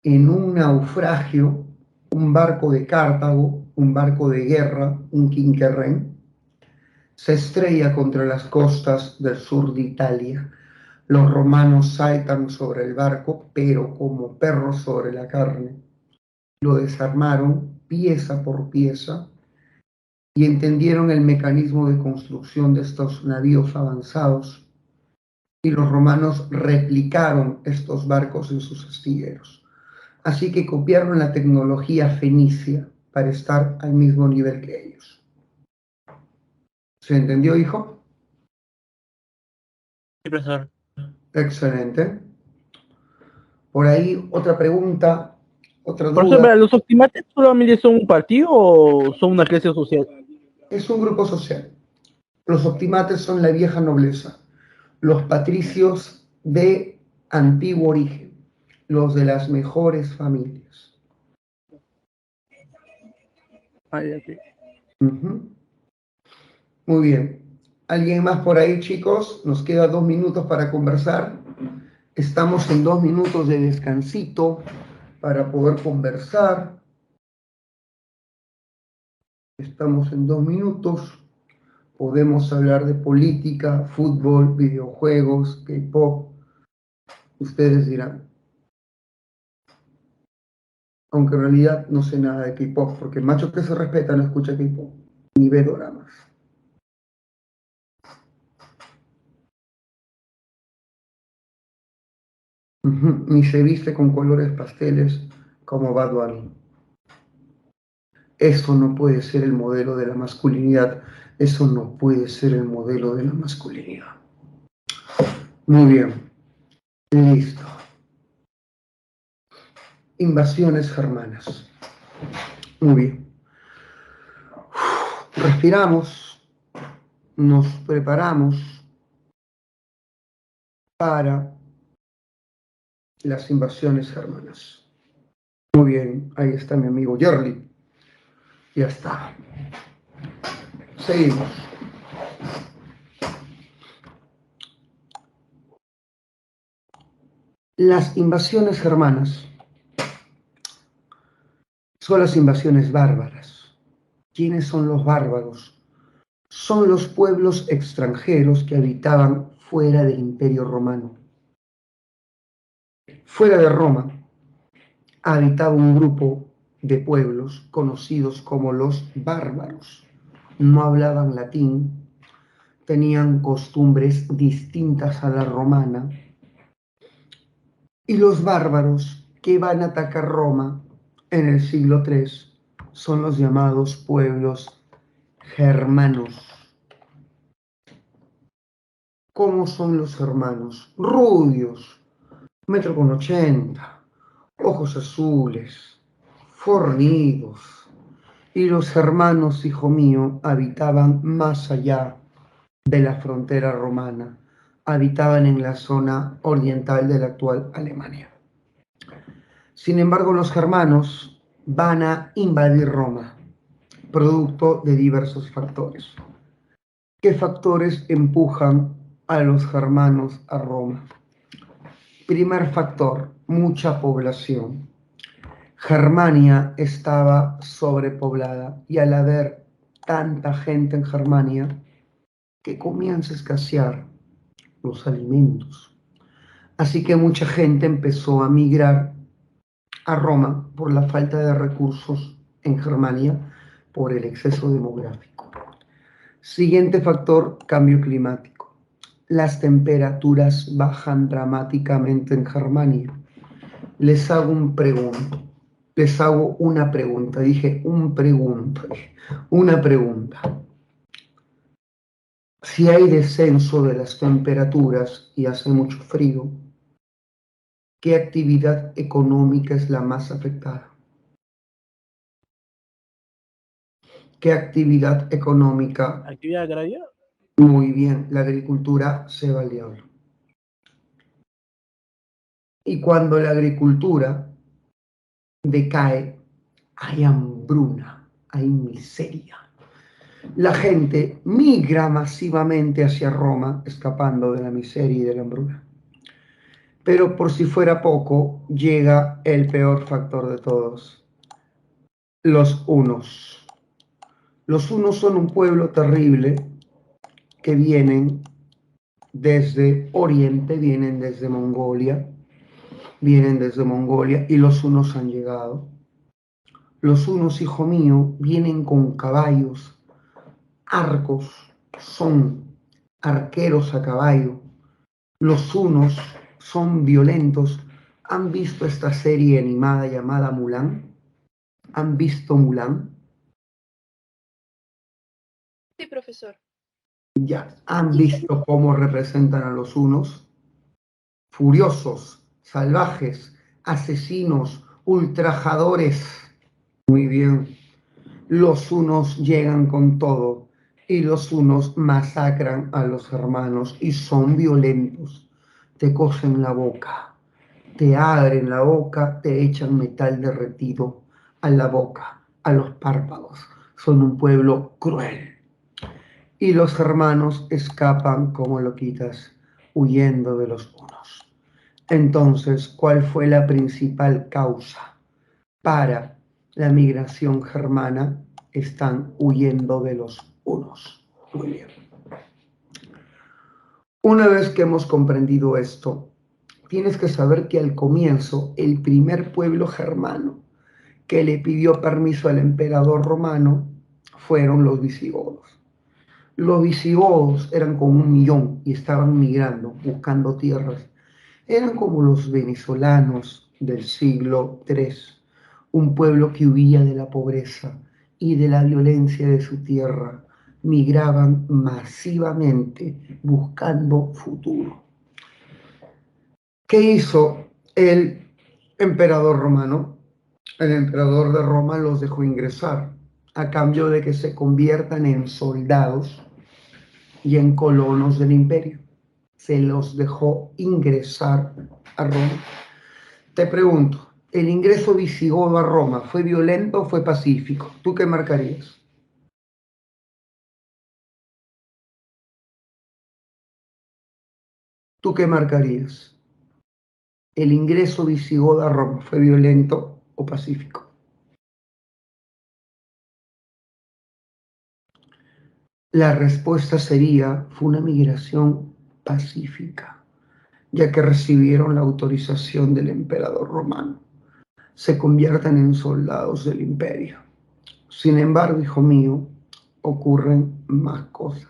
En un naufragio, un barco de Cartago, un barco de guerra, un quinquerrén, se estrella contra las costas del sur de Italia. Los romanos saltan sobre el barco, pero como perros sobre la carne. Lo desarmaron pieza por pieza y entendieron el mecanismo de construcción de estos navíos avanzados, y los romanos replicaron estos barcos en sus astilleros. Así que copiaron la tecnología fenicia para estar al mismo nivel que ellos. ¿Se entendió, hijo? Sí, profesor. Excelente. Por ahí otra pregunta, otra Profesor, duda. ¿los optimates solamente son un partido o son una clase social? Es un grupo social. Los optimates son la vieja nobleza, los patricios de antiguo origen, los de las mejores familias. Ay, ok. Ujú. Muy bien. ¿Alguien más por ahí, chicos? Nos queda 2 minutos para conversar. Estamos en 2 minutos de descansito para poder conversar. Estamos en 2 minutos. Podemos hablar de política, fútbol, videojuegos, K-pop. Ustedes dirán. Aunque en realidad no sé nada de K-pop, porque el macho que se respeta no escucha K-pop, ni ve doramas. Ni se viste con colores pasteles como Bad Bunny. Eso no puede ser el modelo de la masculinidad. Eso no puede ser el modelo de la masculinidad. Muy bien. Listo. Invasiones germanas. Muy bien. Respiramos. Nos preparamos para las invasiones germanas. Muy bien. Ahí está mi amigo Jerry. Ya está. Seguimos. Las invasiones germanas son las invasiones bárbaras. ¿Quiénes son los bárbaros? Son los pueblos extranjeros que habitaban fuera del Imperio Romano. Fuera de Roma habitaba un grupo de pueblos conocidos como los bárbaros. No hablaban latín, tenían costumbres distintas a la romana, y los bárbaros que van a atacar Roma en el siglo III son los llamados pueblos germanos. ¿Cómo son los germanos? Rubios, 1,80 m, ojos azules, fornidos. Y los germanos, hijo mío, habitaban más allá de la frontera romana, habitaban en la zona oriental de la actual Alemania. Sin embargo, los germanos van a invadir Roma, producto de diversos factores. ¿Qué factores empujan a los germanos a Roma? Primer factor, mucha población. Germania estaba sobrepoblada y al haber tanta gente en Germania, que comienza a escasear los alimentos. Así que mucha gente empezó a migrar a Roma por la falta de recursos en Germania, por el exceso demográfico. Siguiente factor, cambio climático. Las temperaturas bajan dramáticamente en Germania. Les hago una pregunta. Dije una pregunta. Si hay descenso de las temperaturas y hace mucho frío, ¿qué actividad económica es la más afectada? ¿Qué actividad económica? ¿Actividad agraria? Muy bien, la agricultura se va al diablo. Y cuando la agricultura decae, hay hambruna, hay miseria. La gente migra masivamente hacia Roma, escapando de la miseria y de la hambruna. Pero por si fuera poco, llega el peor factor de todos, los hunos. Los hunos son un pueblo terrible que vienen desde Oriente, vienen desde Mongolia, y los hunos han llegado. Los hunos, hijo mío, vienen con caballos, arcos, son arqueros a caballo. Los hunos son violentos. ¿Han visto esta serie animada llamada Mulan? ¿Han visto Mulan? Sí, profesor. Ya. ¿Han visto cómo representan a los hunos? Furiosos, salvajes, asesinos, ultrajadores. Muy bien. Los hunos llegan con todo y los hunos masacran a los hermanos y son violentos. Te cosen la boca, te abren la boca, te echan metal derretido a la boca, a los párpados. Son un pueblo cruel. Y los hermanos escapan como loquitas, huyendo de los hunos. Entonces, ¿cuál fue la principal causa para la migración germana? Están huyendo de los hunos. Muy bien. Una vez que hemos comprendido esto, tienes que saber que al comienzo, el primer pueblo germano que le pidió permiso al emperador romano fueron los visigodos. Los visigodos eran como 1 millón y estaban migrando, buscando tierras. Eran como los venezolanos del siglo III, un pueblo que huía de la pobreza y de la violencia de su tierra. Migraban masivamente buscando futuro. ¿Qué hizo el emperador romano? El emperador de Roma los dejó ingresar a cambio de que se conviertan en soldados y en colonos del imperio. Se los dejó ingresar a Roma. Te pregunto, ¿el ingreso visigodo a Roma fue violento o fue pacífico? ¿Tú qué marcarías? ¿Tú qué marcarías? ¿El ingreso visigodo a Roma fue violento o pacífico? La respuesta sería, fue una migración pacífica, ya que recibieron la autorización del emperador romano. Se convierten en soldados del imperio. Sin embargo, hijo mío, ocurren más cosas.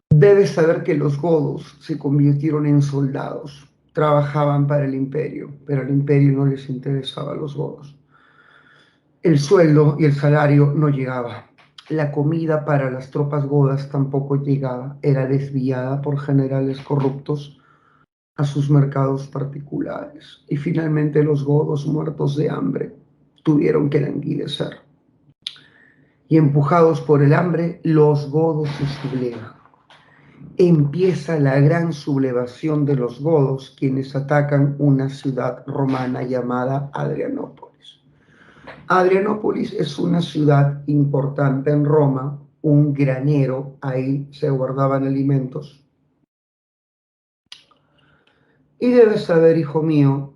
Debes saber que los godos se convirtieron en soldados, trabajaban para el imperio, pero al imperio no les interesaba a los godos. El sueldo y el salario no llegaba. La comida para las tropas godas tampoco llegaba, era desviada por generales corruptos a sus mercados particulares. Y finalmente los godos, muertos de hambre, tuvieron que languidecer. Y empujados por el hambre, los godos se sublevan. Empieza la gran sublevación de los godos, quienes atacan una ciudad romana llamada Adrianópolis. Adrianópolis es una ciudad importante en Roma, un granero, ahí se guardaban alimentos. Y debes saber, hijo mío,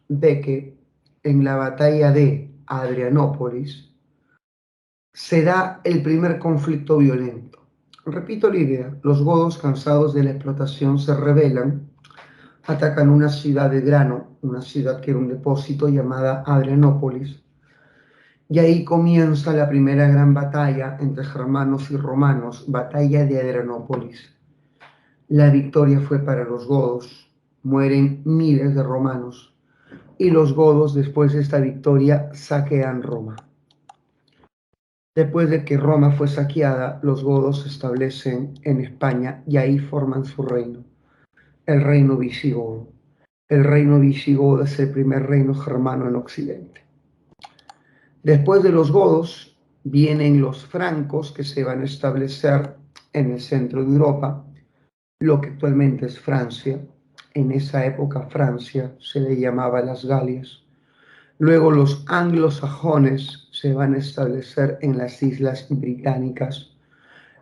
de que en la batalla de Adrianópolis se da el primer conflicto violento. Repito la idea, los godos, cansados de la explotación, se rebelan, atacan una ciudad de grano, una ciudad que era un depósito llamada Adrianópolis, y ahí comienza la primera gran batalla entre germanos y romanos, batalla de Adrianópolis. La victoria fue para los godos, mueren miles de romanos, y los godos, después de esta victoria, saquean Roma. Después de que Roma fue saqueada, los godos se establecen en España y ahí forman su reino, el reino visigodo. El reino visigodo es el primer reino germano en Occidente. Después de los godos vienen los francos, que se van a establecer en el centro de Europa, lo que actualmente es Francia. En esa época Francia se le llamaba las Galias. Luego los anglosajones se van a establecer en las islas británicas.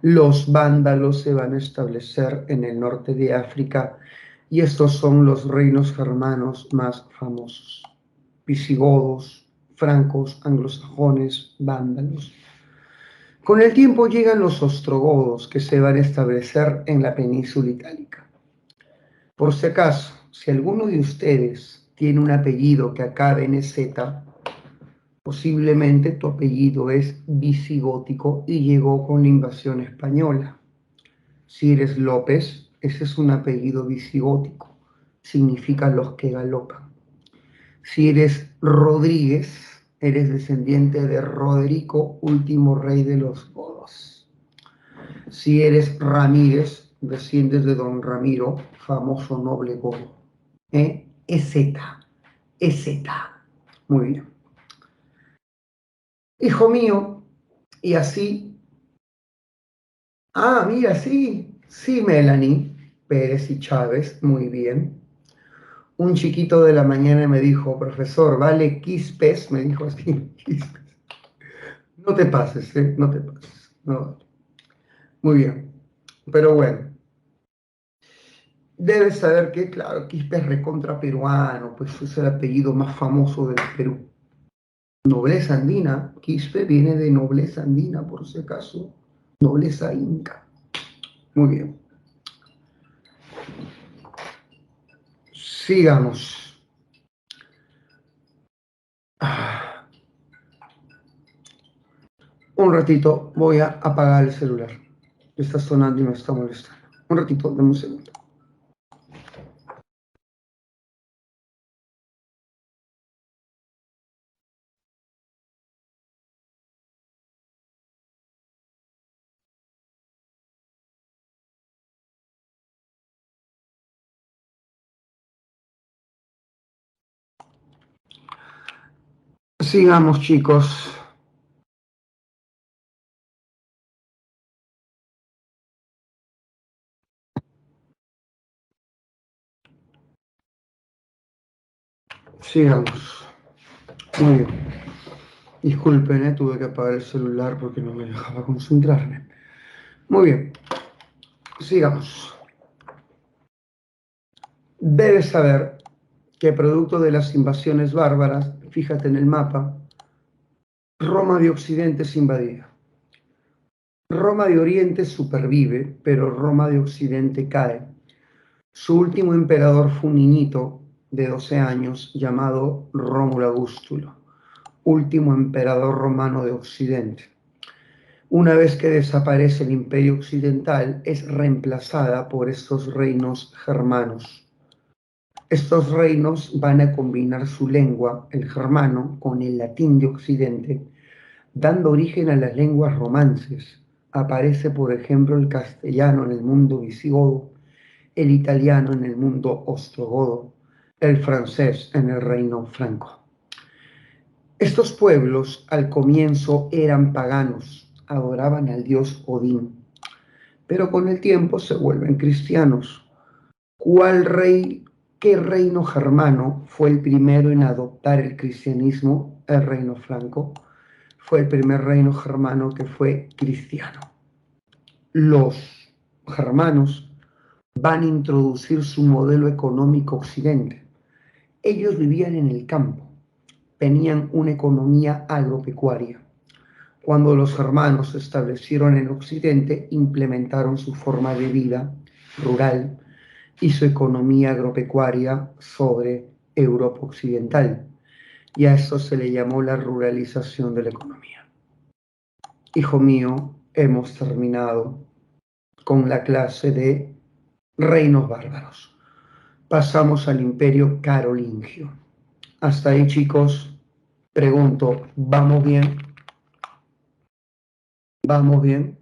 Los vándalos se van a establecer en el norte de África y estos son los reinos germanos más famosos: visigodos, francos, anglosajones, vándalos. Con el tiempo llegan los ostrogodos, que se van a establecer en la península itálica. Por si acaso, si alguno de ustedes tiene un apellido que acabe en EZ, posiblemente tu apellido es visigótico y llegó con la invasión española. Si eres López, ese es un apellido visigótico, significa los que galopan. Si eres Rodríguez, eres descendiente de Roderico, último rey de los godos. Si eres Ramírez, desciendes de don Ramiro, famoso noble godo. EZ. Muy bien. Hijo mío, y así. Ah, mira, sí, sí, Melanie Pérez y Chávez, muy bien. Un chiquito de la mañana me dijo: profesor, ¿vale quispes? Me dijo así, quispes. No te pases, ¿eh? No te pases. No. Muy bien. Pero bueno, debes saber que, claro, Quispe es recontra peruano, pues es el apellido más famoso del Perú. Nobleza andina, Quispe viene de nobleza andina, por si acaso, nobleza inca. Muy bien. Sigamos. Un ratito, voy a apagar el celular. Está sonando y me está molestando. Un ratito, dame un segundo. Sigamos, chicos. Sigamos. Muy bien. Disculpen, tuve que apagar el celular porque no me dejaba concentrarme. Muy bien. Sigamos. Debes saber que producto de las invasiones bárbaras, fíjate en el mapa, Roma de Occidente es invadida. Roma de Oriente supervive, pero Roma de Occidente cae. Su último emperador fue un niñito de 12 años llamado Rómulo Augustulo, último emperador romano de Occidente. Una vez que desaparece el imperio occidental, es reemplazada por estos reinos germanos. Estos reinos van a combinar su lengua, el germano, con el latín de Occidente, dando origen a las lenguas romances. Aparece, por ejemplo, el castellano en el mundo visigodo, el italiano en el mundo ostrogodo, el francés en el reino franco. Estos pueblos al comienzo eran paganos, adoraban al dios Odín, pero con el tiempo se vuelven cristianos. ¿Qué reino germano fue el primero en adoptar el cristianismo? El reino franco. Fue el primer reino germano que fue cristiano. Los germanos van a introducir su modelo económico occidente. Ellos vivían en el campo, tenían una economía agropecuaria. Cuando los germanos se establecieron en Occidente, implementaron su forma de vida rural y su economía agropecuaria sobre Europa occidental. Y a eso se le llamó la ruralización de la economía. Hijo mío, hemos terminado con la clase de reinos bárbaros. Pasamos al imperio carolingio. Hasta ahí, chicos, pregunto, ¿vamos bien? ¿Vamos bien?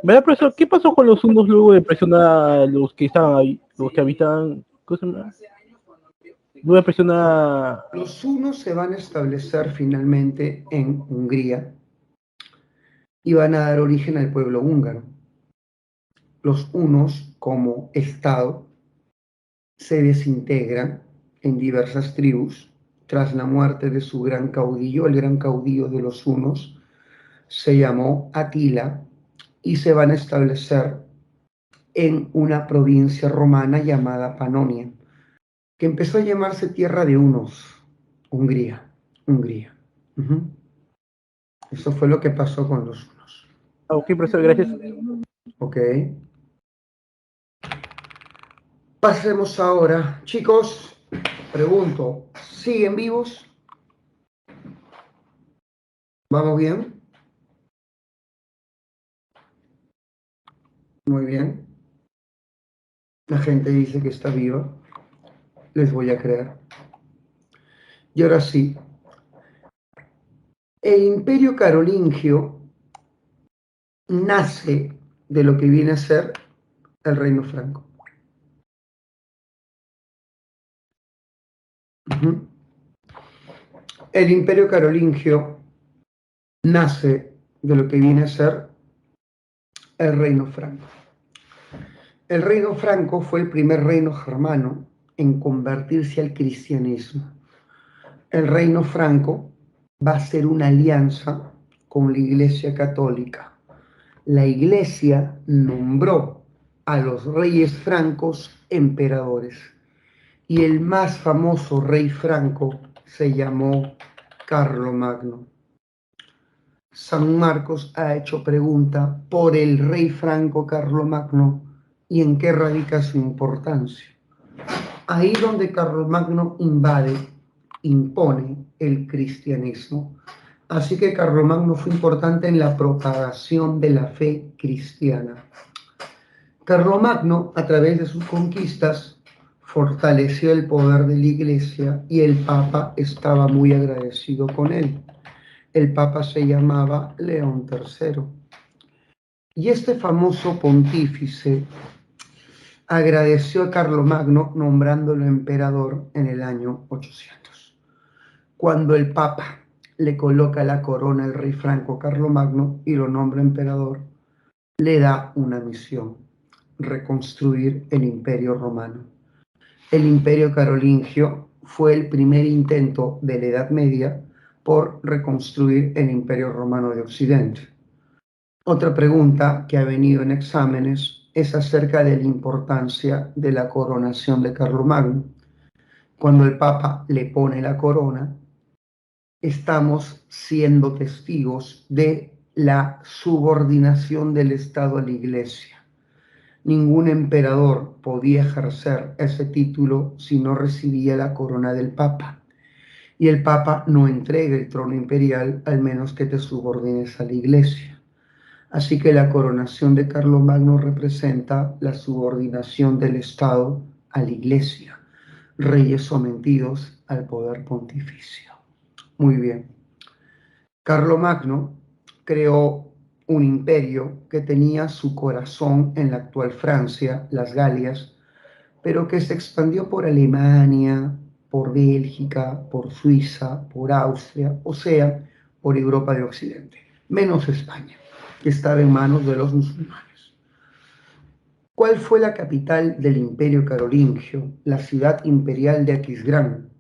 ¿Verdad, profesor? ¿Qué pasó con los hunos luego de presionar a los que estaban ahí, los que habitaban? Luego de presionar. Los hunos se van a establecer finalmente en Hungría y van a dar origen al pueblo húngaro. los hunos como Estado se desintegran en diversas tribus tras la muerte de su gran caudillo. El gran caudillo de los hunos se llamó Atila y se van a establecer en una provincia romana llamada Panonia, que empezó a llamarse Tierra de Hunos, Hungría. Ujú. Eso fue lo que pasó con los hunos. Ok, profesor, gracias. Ok. Pasemos ahora. Chicos, pregunto, ¿siguen vivos? ¿Vamos bien? Muy bien. La gente dice que está viva. Les voy a creer. Y ahora sí. El Imperio Carolingio nace de lo que viene a ser el Reino Franco. Ujú. El Imperio Carolingio nace de lo que viene a ser el Reino Franco. El Reino Franco fue el primer reino germano en convertirse al cristianismo. El Reino Franco va a ser una alianza con la Iglesia Católica. La Iglesia nombró a los reyes francos emperadores y el más famoso rey franco se llamó Carlomagno. San Marcos ha hecho pregunta por el rey franco Carlomagno y en qué radica su importancia. Ahí donde Carlomagno invade, impone el cristianismo. Así que Carlomagno fue importante en la propagación de la fe cristiana. Carlomagno, a través de sus conquistas, fortaleció el poder de la Iglesia y el Papa estaba muy agradecido con él. El Papa se llamaba León III. Y este famoso pontífice agradeció a Carlomagno nombrándolo emperador en el año 800. Cuando el Papa le coloca la corona al rey franco Carlomagno y lo nombra emperador, le da una misión: reconstruir el Imperio Romano. El Imperio Carolingio fue el primer intento de la Edad Media por reconstruir el Imperio Romano de Occidente. Otra pregunta que ha venido en exámenes es acerca de la importancia de la coronación de Carlomagno. Cuando el Papa le pone la corona, estamos siendo testigos de la subordinación del Estado a la Iglesia. Ningún emperador podía ejercer ese título si no recibía la corona del Papa. Y el Papa no entrega el trono imperial al menos que te subordines a la Iglesia. Así que la coronación de Carlomagno representa la subordinación del Estado a la Iglesia, reyes sometidos al poder pontificio. Muy bien. Carlomagno creó un imperio que tenía su corazón en la actual Francia, las Galias, pero que se expandió por Alemania, por Bélgica, por Suiza, por Austria, o sea, por Europa de Occidente, menos España, que estaba en manos de los musulmanes. ¿Cuál fue la capital del Imperio Carolingio? La ciudad imperial de Aquisgrán,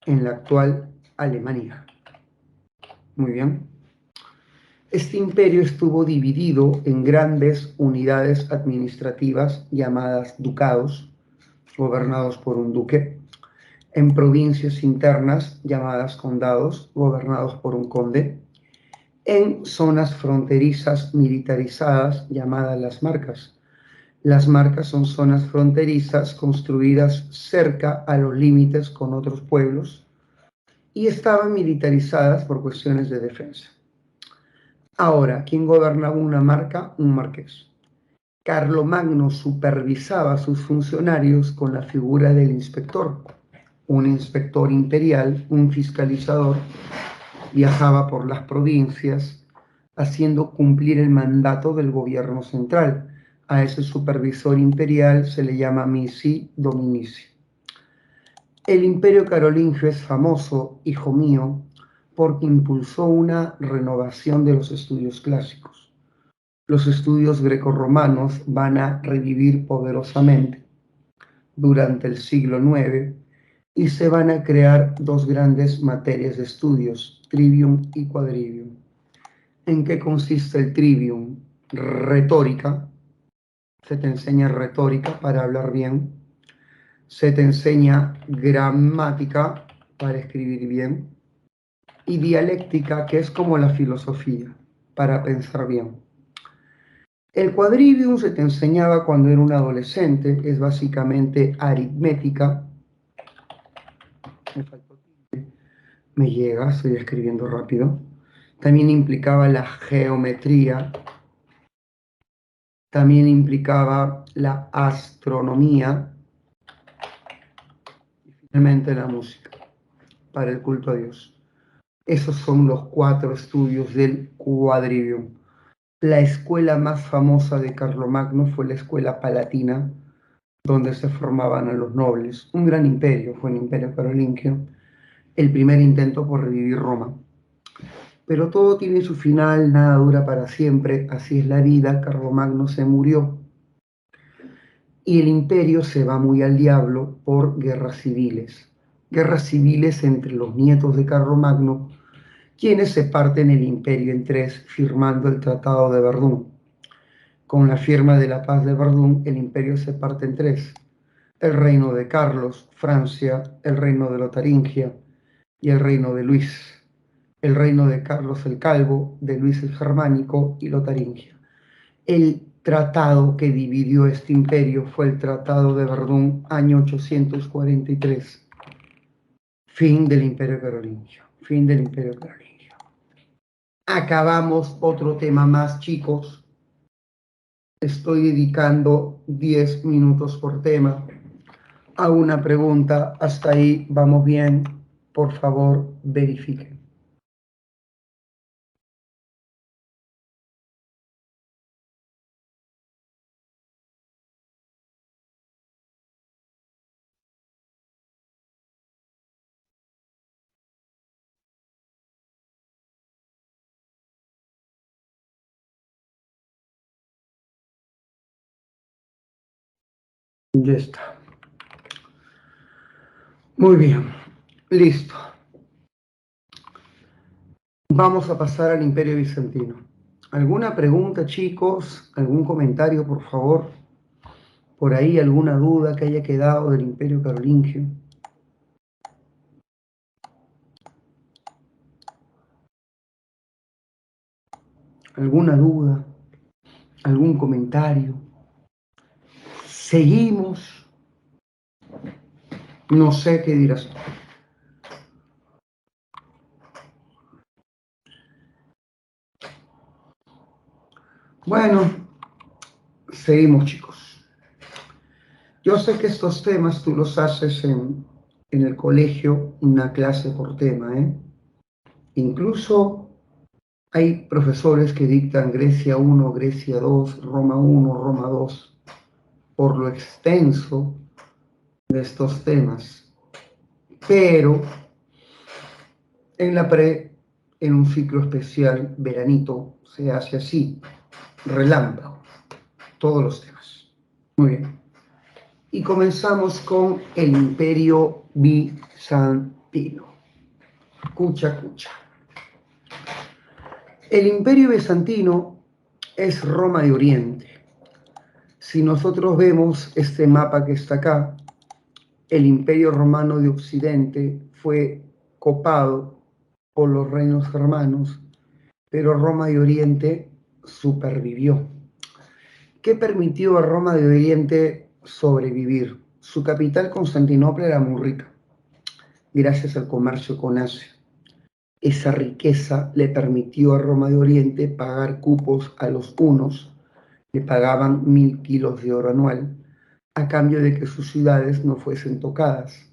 en la actual Alemania. Muy bien. Este imperio estuvo dividido en grandes unidades administrativas llamadas ducados, gobernados por un duque, en provincias internas llamadas condados, gobernados por un conde, en zonas fronterizas militarizadas llamadas las marcas. Las marcas son zonas fronterizas construidas cerca a los límites con otros pueblos y estaban militarizadas por cuestiones de defensa. Ahora, ¿quién gobernaba una marca? Un marqués. Carlomagno supervisaba a sus funcionarios con la figura del inspector. Un inspector imperial, un fiscalizador, viajaba por las provincias haciendo cumplir el mandato del gobierno central. A ese supervisor imperial se le llama missi dominici. El Imperio Carolingio es famoso, hijo mío, porque impulsó una renovación de los estudios clásicos. los estudios grecorromanos van a revivir poderosamente durante el siglo IX y se van a crear dos grandes materias de estudios, trivium y quadrivium. ¿En qué consiste el trivium? Retórica. Se te enseña retórica para hablar bien. Se te enseña gramática para escribir bien. Y dialéctica, que es como la filosofía, para pensar bien. El quadrivium se te enseñaba cuando era un adolescente, es básicamente aritmética. Me llega, estoy escribiendo rápido. También implicaba la geometría, también implicaba la astronomía y finalmente la música para el culto a Dios. Esos son los 4 estudios del quadrivium. La escuela más famosa de Carlomagno fue la escuela palatina, donde se formaban a los nobles. Un gran imperio, fue el imperio carolingio, el primer intento por revivir Roma. Pero todo tiene su final, nada dura para siempre, así es la vida. Carlomagno se murió y el imperio se va muy al diablo por guerras civiles entre los nietos de Carlomagno, quienes se parten el imperio en 3 firmando el Tratado de Verdún. Con la firma de la paz de Verdún, el imperio se parte en 3: el reino de Carlos, Francia, el reino de Lotaringia y el reino de Luis. El reino de Carlos el Calvo, de Luis el Germánico y Lotaringia. El tratado que dividió este imperio fue el Tratado de Verdún, año 843. Fin del imperio carolingio. Fin del imperio carolingio. Acabamos otro tema más, chicos. Estoy dedicando 10 minutos por tema a una pregunta. Hasta ahí vamos bien. Por favor, verifiquen. Ya está. Muy bien. Listo. Vamos a pasar al Imperio Bizantino. ¿Alguna pregunta, chicos? ¿Algún comentario, por favor? ¿Por ahí alguna duda que haya quedado del Imperio Carolingio? ¿Alguna duda? ¿Algún comentario? ¿Seguimos? No sé qué dirás. Bueno, seguimos, chicos. Yo sé que estos temas tú los haces en el colegio, una clase por tema, ¿eh? Incluso hay profesores que dictan Grecia 1, Grecia 2, Roma 1, Roma 2, por lo extenso de estos temas. Pero en un ciclo especial, veranito, se hace así, relámpago, todos los temas. Muy bien. Y comenzamos con el Imperio Bizantino. Escucha, escucha. El Imperio Bizantino es Roma de Oriente. Si nosotros vemos este mapa que está acá, el Imperio Romano de Occidente fue copado por los reinos germanos, pero Roma de Oriente supervivió. ¿Qué permitió a Roma de Oriente sobrevivir? Su capital, Constantinopla, era muy rica, gracias al comercio con Asia. Esa riqueza le permitió a Roma de Oriente pagar cupos a los hunos, le pagaban 1000 kilos de oro anual, a cambio de que sus ciudades no fuesen tocadas.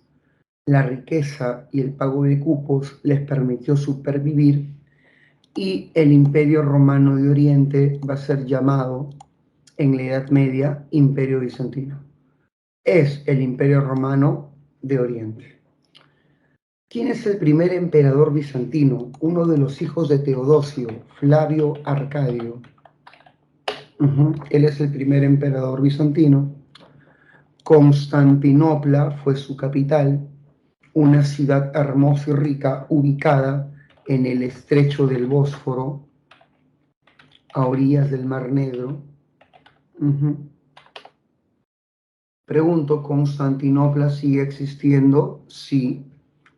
La riqueza y el pago de cupos les permitió supervivir y el Imperio Romano de Oriente va a ser llamado en la Edad Media Imperio Bizantino. Es el Imperio Romano de Oriente. ¿Quién es el primer emperador bizantino? Uno de los hijos de Teodosio, Flavio Arcadio. Él es el primer emperador bizantino. Constantinopla fue su capital, una ciudad hermosa y rica ubicada en el estrecho del Bósforo, a orillas del Mar Negro. Pregunto, ¿Constantinopla sigue existiendo? Sí.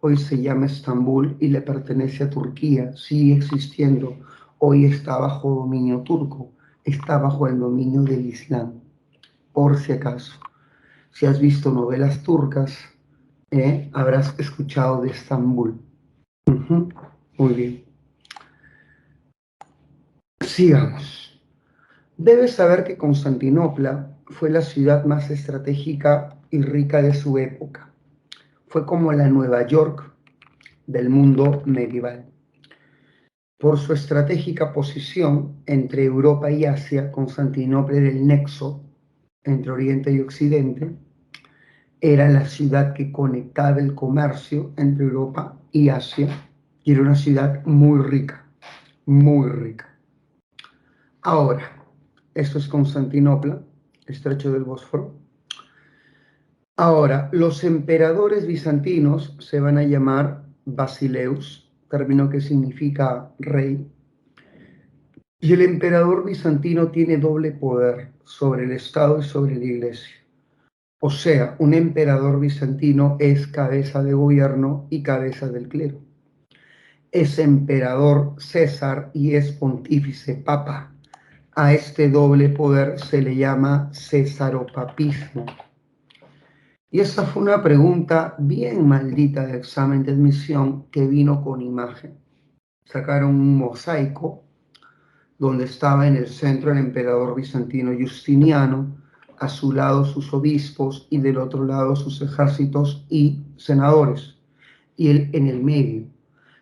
Hoy se llama Estambul y le pertenece a Turquía. Sigue existiendo. Hoy está bajo dominio turco. Está bajo el dominio del Islam. Por si acaso. Si has visto novelas turcas, habrás escuchado de Estambul. Muy bien. Sigamos. Debes saber que Constantinopla fue la ciudad más estratégica y rica de su época. Fue como la Nueva York del mundo medieval. Por su estratégica posición entre Europa y Asia, Constantinopla era el nexo entre Oriente y Occidente. Era la ciudad que conectaba el comercio entre Europa y Asia y era una ciudad muy rica, muy rica. Ahora, esto es Constantinopla, estrecho del Bósforo. Ahora, los emperadores bizantinos se van a llamar Basileus, término que significa rey. Y el emperador bizantino tiene doble poder sobre el Estado y sobre la Iglesia. O sea, un emperador bizantino es cabeza de gobierno y cabeza del clero. Es emperador César y es pontífice papa. A este doble poder se le llama cesaropapismo. Y esa fue una pregunta bien maldita de examen de admisión que vino con imagen. Sacaron un mosaico donde estaba en el centro el emperador bizantino Justiniano, a su lado sus obispos y del otro lado sus ejércitos y senadores, y él en el medio.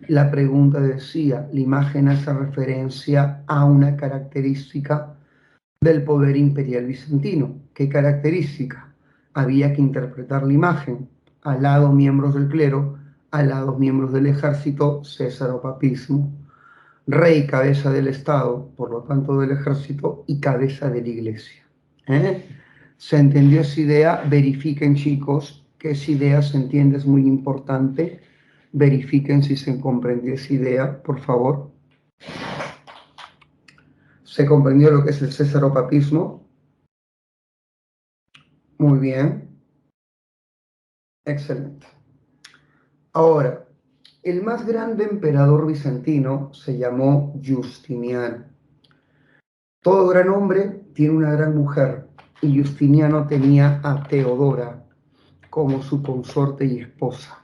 La pregunta decía, la imagen hace referencia a una característica del poder imperial bizantino. ¿Qué característica? Había que interpretar la imagen. Al lado miembros del clero, al lado miembros del ejército, cesaropapismo. Rey, cabeza del Estado, por lo tanto del ejército, y cabeza de la iglesia. ¿Se entendió esa idea? Verifiquen, chicos, que esa idea se entiende, es muy importante. Verifiquen si se comprendió esa idea, por favor. ¿Se comprendió lo que es el cesaropapismo? Muy bien. Excelente. Ahora, el más grande emperador bizantino se llamó Justiniano. Todo gran hombre tiene una gran mujer y Justiniano tenía a Teodora como su consorte y esposa.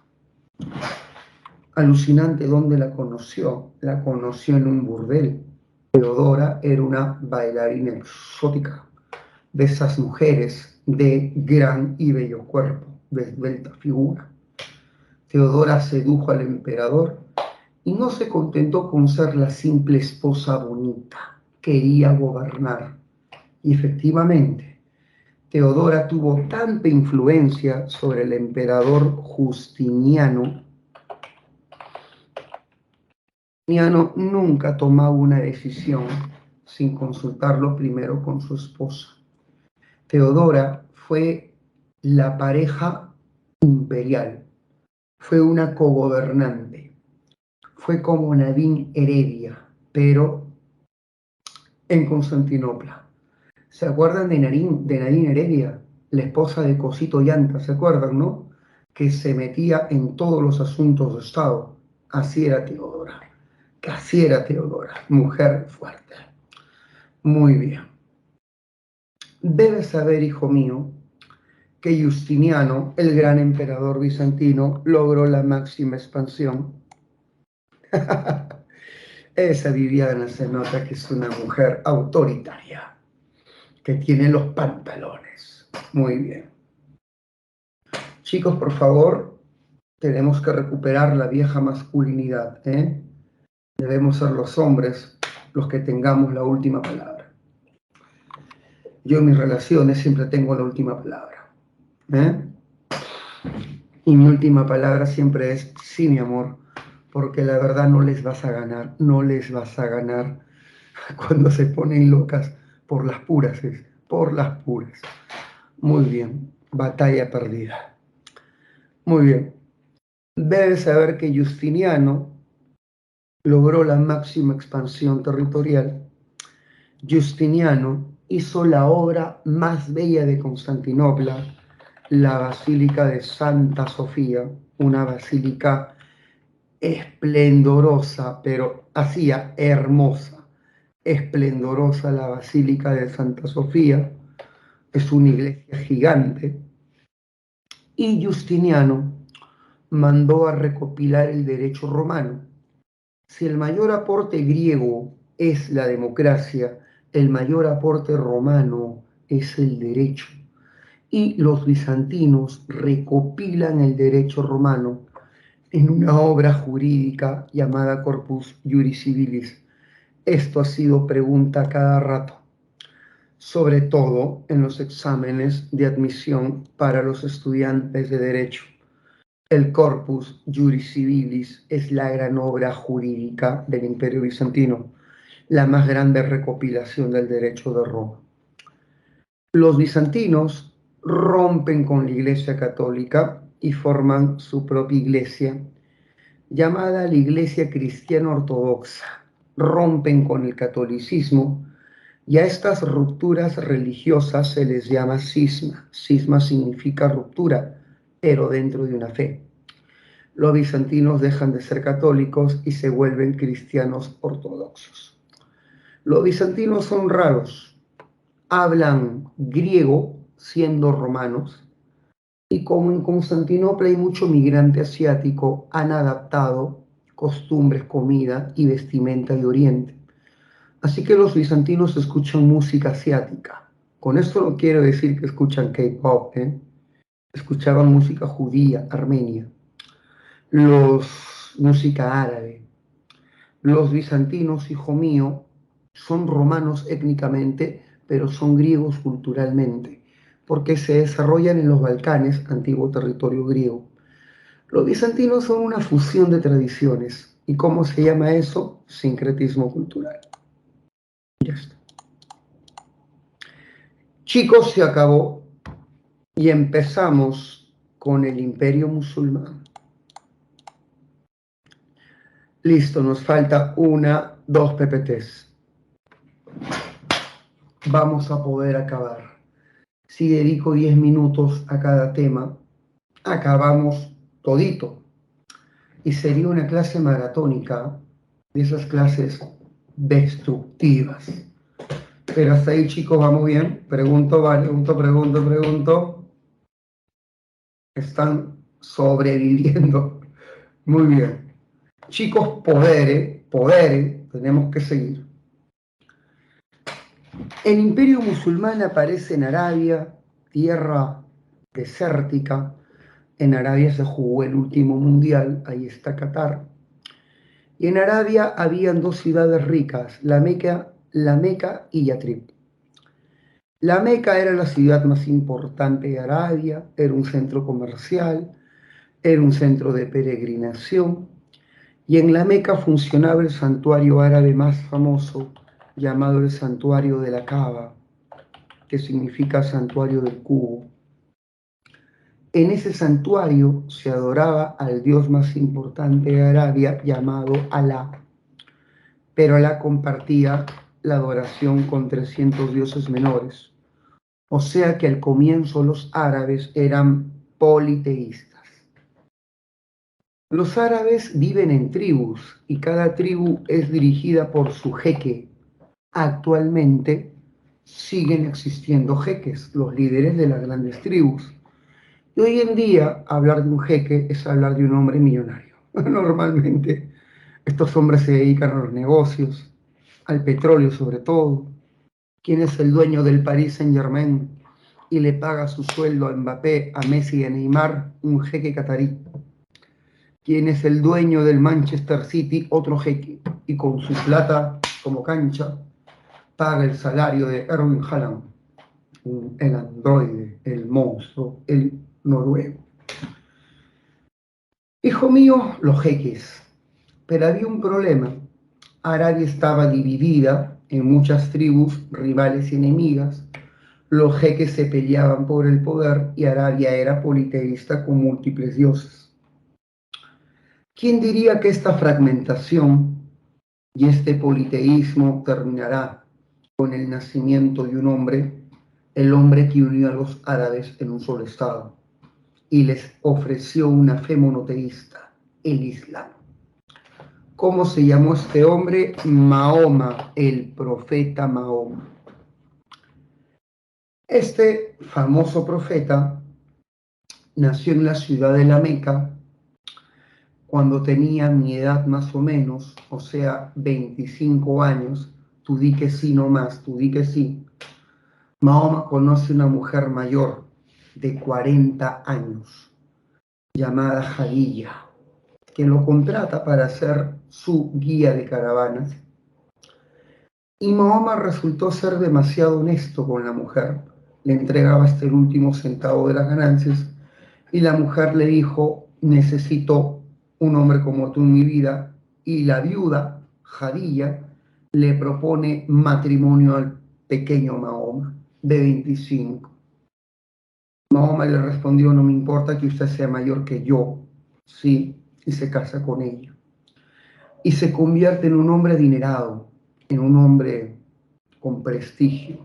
Alucinante, ¿dónde la conoció? La conoció en un burdel. Teodora era una bailarina exótica, de esas mujeres de gran y bello cuerpo, de esbelta figura. Teodora sedujo al emperador y no se contentó con ser la simple esposa bonita, quería gobernar. Y efectivamente, Teodora tuvo tanta influencia sobre el emperador Justiniano. Justiniano nunca tomaba una decisión sin consultarlo primero con su esposa. Teodora fue la pareja imperial, fue una cogobernante, fue como Nadine Heredia, pero en Constantinopla. ¿Se acuerdan de Nadine Heredia? La esposa de Cosito Llanta, ¿se acuerdan, no? Que se metía en todos los asuntos de Estado. Así era Teodora. Así era Teodora, mujer fuerte. Muy bien. Debes saber, hijo mío, que Justiniano, el gran emperador bizantino, logró la máxima expansión. Esa Viviana se nota que es una mujer autoritaria, que tiene los pantalones. Muy bien. Chicos, por favor, tenemos que recuperar la vieja masculinidad, Debemos ser los hombres los que tengamos la última palabra. Yo en mis relaciones siempre tengo la última palabra. Y mi última palabra siempre es sí, mi amor, porque la verdad no les vas a ganar, no les vas a ganar. Cuando se ponen locas, Por las puras es, por las puras. Muy bien, batalla perdida. Muy bien. Debes saber que Justiniano logró la máxima expansión territorial. Justiniano hizo la obra más bella de Constantinopla, la Basílica de Santa Sofía, una basílica esplendorosa, pero hacía hermosa, esplendorosa la Basílica de Santa Sofía. Es una iglesia gigante. Y Justiniano mandó a recopilar el derecho romano. Si el mayor aporte griego es la democracia, el mayor aporte romano es el derecho. Y los bizantinos recopilan el derecho romano en una obra jurídica llamada Corpus Juris Civilis. Esto ha sido pregunta cada rato, sobre todo en los exámenes de admisión para los estudiantes de derecho. El Corpus Juris Civilis es la gran obra jurídica del Imperio Bizantino, la más grande recopilación del derecho de Roma. Los bizantinos rompen con la Iglesia Católica y forman su propia iglesia, llamada la Iglesia Cristiana Ortodoxa. Rompen con el catolicismo y a estas rupturas religiosas se les llama cisma. Cisma significa ruptura, pero dentro de una fe. Los bizantinos dejan de ser católicos y se vuelven cristianos ortodoxos. Los bizantinos son raros, hablan griego siendo romanos y como en Constantinopla hay mucho migrante asiático, han adaptado costumbres, comida y vestimenta de Oriente. Así que los bizantinos escuchan música asiática. Con esto no quiero decir que escuchan K-pop, escuchaban música judía, armenia. Música árabe. Los bizantinos, hijo mío, son romanos étnicamente, pero son griegos culturalmente, porque se desarrollan en los Balcanes, antiguo territorio griego. Los bizantinos son una fusión de tradiciones. ¿Y cómo se llama eso? Sincretismo cultural. Ya está. Chicos, se acabó y empezamos con el Imperio Musulmán. Listo, nos falta 2 PPTs. Vamos a poder acabar. Si dedico 10 minutos a cada tema, acabamos todito. Y sería una clase maratónica, de esas clases destructivas. Pero hasta ahí, chicos, ¿vamos bien? Pregunto. Están sobreviviendo. Muy bien. Chicos, poderes, tenemos que seguir. El imperio musulmán aparece en Arabia, tierra desértica. En Arabia se jugó el último mundial, ahí está Qatar. Y en Arabia habían 2 ciudades ricas, la Meca y Yatrib. La Meca era la ciudad más importante de Arabia, era un centro comercial, era un centro de peregrinación. Y en la Meca funcionaba el santuario árabe más famoso, llamado el Santuario de la Kaaba, que significa Santuario del Cubo. En ese santuario se adoraba al dios más importante de Arabia, llamado Alá, pero Alá compartía la adoración con 300 dioses menores. O sea que al comienzo los árabes eran politeístas. Los árabes viven en tribus y cada tribu es dirigida por su jeque. Actualmente siguen existiendo jeques, los líderes de las grandes tribus. Y hoy en día hablar de un jeque es hablar de un hombre millonario. Normalmente estos hombres se dedican a los negocios, al petróleo sobre todo. ¿Quién es el dueño del Paris Saint-Germain y le paga su sueldo a Mbappé, a Messi y a Neymar? Un jeque catarí. ¿Quién es el dueño del Manchester City? Otro jeque. Y con su plata como cancha paga el salario de Erling Haaland, el androide, el monstruo, el noruego. Hijo mío, los jeques. Pero había un problema. Arabia estaba dividida En muchas tribus, rivales y enemigas, los jeques se peleaban por el poder y Arabia era politeísta con múltiples dioses. ¿Quién diría que esta fragmentación y este politeísmo terminará con el nacimiento de un hombre, el hombre que unió a los árabes en un solo estado y les ofreció una fe monoteísta, el Islam? ¿Cómo se llamó este hombre? Mahoma, el profeta Mahoma. Este famoso profeta nació en la ciudad de la Meca cuando tenía mi edad más o menos, o sea, 25 años. Tú di que sí, no más, tú di que sí. Mahoma conoce una mujer mayor de 40 años llamada Jadilla, que lo contrata para ser su guía de caravanas. Y Mahoma resultó ser demasiado honesto con la mujer. Le entregaba hasta el último centavo de las ganancias y la mujer le dijo: necesito un hombre como tú en mi vida. Y la viuda, Jadilla, le propone matrimonio al pequeño Mahoma, de 25. Mahoma le respondió: no me importa que usted sea mayor que yo, sí, y se casa con ella. Y se convierte en un hombre adinerado, en un hombre con prestigio.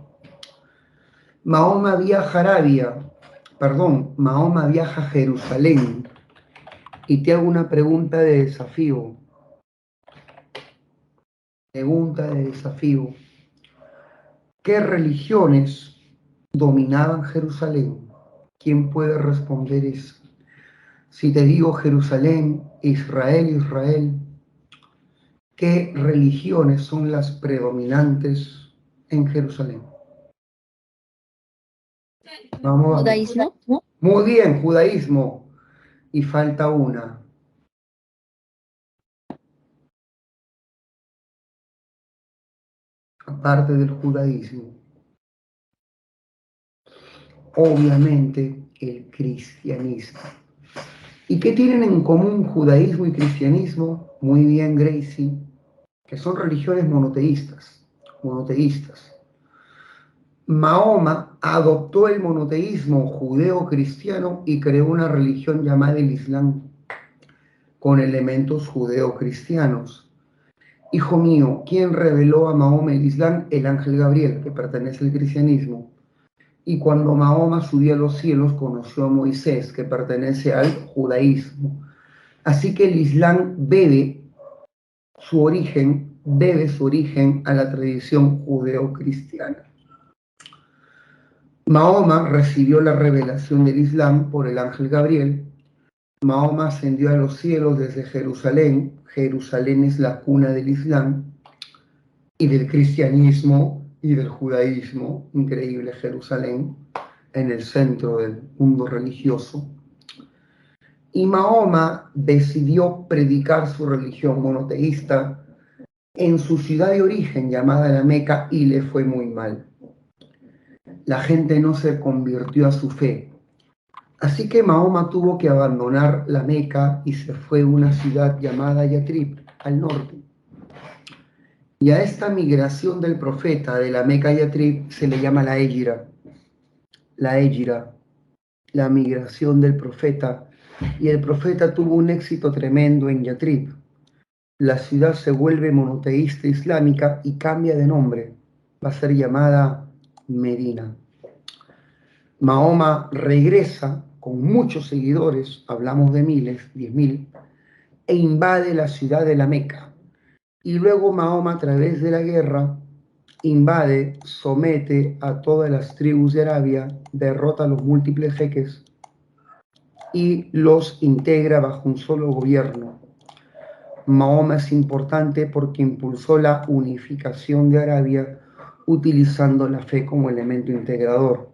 Mahoma viaja a Jerusalén, y te hago una pregunta de desafío. ¿Qué religiones dominaban Jerusalén? ¿Quién puede responder eso? Si te digo Jerusalén, Israel, ¿qué religiones son las predominantes en Jerusalén? Vamos. Judaísmo. Muy bien, judaísmo. Y falta una. Aparte del judaísmo, obviamente el cristianismo. ¿Y qué tienen en común judaísmo y cristianismo? Muy bien, Gracie, que son religiones monoteístas. Mahoma adoptó el monoteísmo judeo-cristiano y creó una religión llamada el Islam, con elementos judeo-cristianos. Hijo mío, ¿quién reveló a Mahoma el Islam? El ángel Gabriel, que pertenece al cristianismo. Y cuando Mahoma subió a los cielos, conoció a Moisés, que pertenece al judaísmo. Así que el Islam debe su origen a la tradición judeo-cristiana. Mahoma recibió la revelación del Islam por el ángel Gabriel. Mahoma ascendió a los cielos desde Jerusalén. Jerusalén es la cuna del Islam y del cristianismo y del judaísmo. Increíble Jerusalén, en el centro del mundo religioso. Y Mahoma decidió predicar su religión monoteísta en su ciudad de origen, llamada la Meca, y le fue muy mal. La gente no se convirtió a su fe. Así que Mahoma tuvo que abandonar la Meca y se fue a una ciudad llamada Yatrib, al norte. Y a esta migración del profeta de la Meca a Yatrib se le llama la Égira. La migración del profeta. Y el profeta tuvo un éxito tremendo en Yatrib. La ciudad se vuelve monoteísta islámica y cambia de nombre. Va a ser llamada Medina. Mahoma regresa con muchos seguidores, hablamos de miles, 10.000, e invade la ciudad de la Meca. Y luego Mahoma, a través de la guerra, invade, somete a todas las tribus de Arabia, derrota a los múltiples jeques y los integra bajo un solo gobierno. Mahoma es importante porque impulsó la unificación de Arabia utilizando la fe como elemento integrador.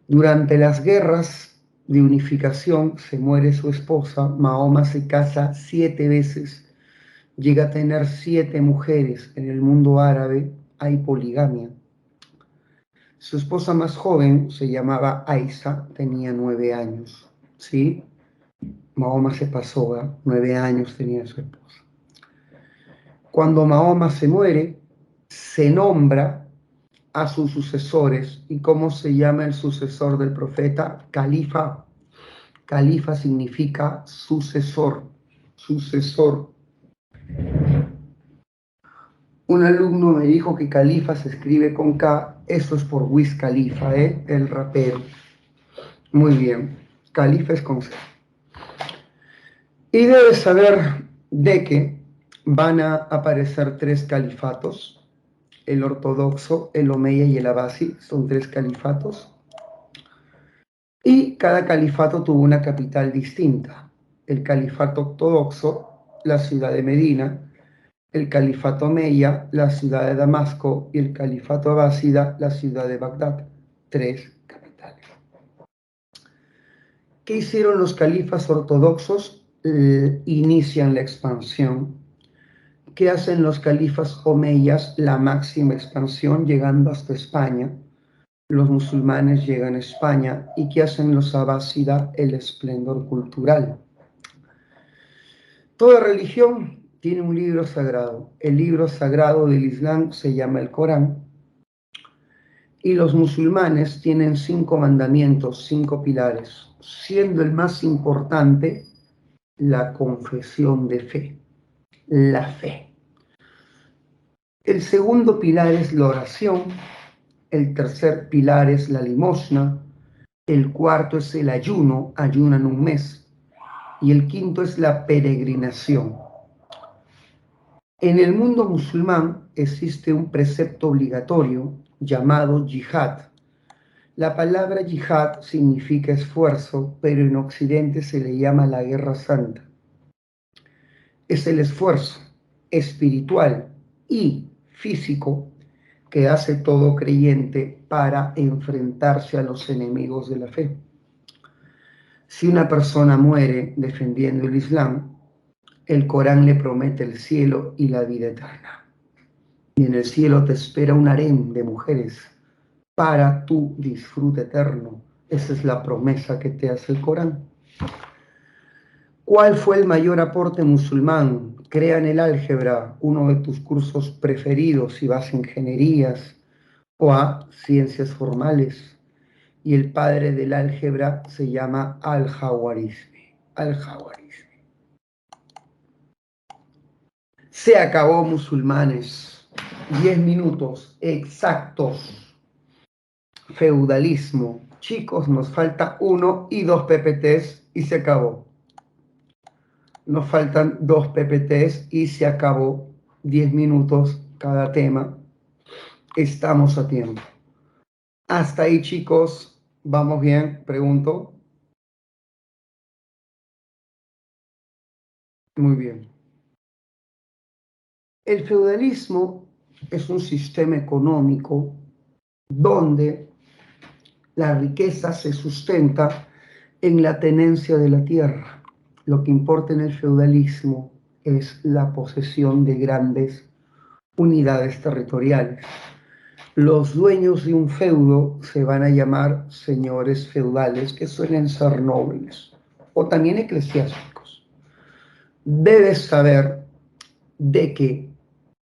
Durante las guerras de unificación se muere su esposa. Mahoma se casa 7 veces, llega a tener 7 mujeres. En el mundo árabe hay poligamia. Su esposa más joven se llamaba Aisha, tenía 9 años, ¿sí? Mahoma se pasó, 9 años tenía su esposa. Cuando Mahoma se muere, se nombra a sus sucesores. ¿Y cómo se llama el sucesor del profeta? Califa. Califa significa sucesor, sucesor. Un alumno me dijo que Califa se escribe con K, eso es por Wiz Khalifa, el rapero. Muy bien, Califa es con C. Y debes saber de que van a aparecer 3 califatos, el ortodoxo, el omeya y el abasi, son 3 califatos. Y cada califato tuvo una capital distinta. El califato ortodoxo, la ciudad de Medina, el califato omeya, la ciudad de Damasco, y el califato abásida, la ciudad de Bagdad. 3 capitales. ¿Qué hicieron los califas ortodoxos? Inician la expansión. ¿Qué hacen los califas omeyas? La máxima expansión, llegando hasta España. Los musulmanes llegan a España. ¿Y qué hacen los abásida? El esplendor cultural. Toda religión tiene un libro sagrado. El libro sagrado del Islam se llama el Corán. Y los musulmanes tienen 5 mandamientos, 5 pilares, siendo el más importante la confesión de fe, la fe. El segundo pilar es la oración, el tercer pilar es la limosna, el cuarto es el ayuno, ayunan un mes, y el quinto es la peregrinación. En el mundo musulmán existe un precepto obligatorio llamado yihad. La palabra yihad significa esfuerzo, pero en Occidente se le llama la guerra santa. Es el esfuerzo espiritual y físico que hace todo creyente para enfrentarse a los enemigos de la fe. Si una persona muere defendiendo el Islam, el Corán le promete el cielo y la vida eterna. Y en el cielo te espera un harén de mujeres para tu disfrute eterno. Esa es la promesa que te hace el Corán. ¿Cuál fue el mayor aporte musulmán? Crean el álgebra, uno de tus cursos preferidos si vas a ingenierías o a ciencias formales. Y el padre del álgebra se llama Al-Jawarizmi. Al-Jawarizmi. Se acabó, musulmanes. 10 minutos exactos. Feudalismo. Chicos, nos falta 1 y 2 PPTs y se acabó. Nos faltan 2 PPTs y se acabó. 10 minutos cada tema. Estamos a tiempo. Hasta ahí, chicos. ¿Vamos bien? Pregunto. Muy bien. El feudalismo es un sistema económico donde la riqueza se sustenta en la tenencia de la tierra. Lo que importa en el feudalismo es la posesión de grandes unidades territoriales. Los dueños de un feudo se van a llamar señores feudales, que suelen ser nobles o también eclesiásticos. Debes saber de que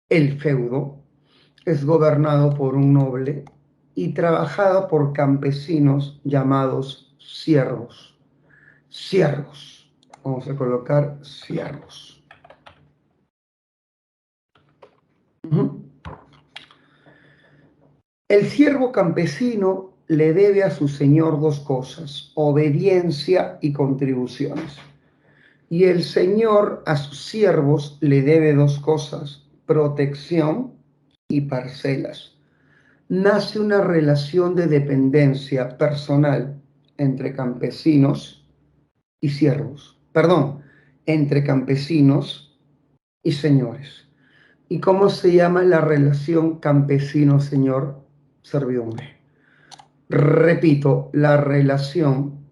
el feudo es gobernado por un noble y trabajado por campesinos llamados siervos. Siervos. Vamos a colocar siervos. El siervo campesino le debe a su señor 2 cosas: obediencia y contribuciones. Y el señor a sus siervos le debe 2 cosas: protección y parcelas. Nace una relación de dependencia personal entre campesinos y siervos. Perdón, entre campesinos y señores. ¿Y cómo se llama la relación campesino-señor? Servidumbre. Repito, la relación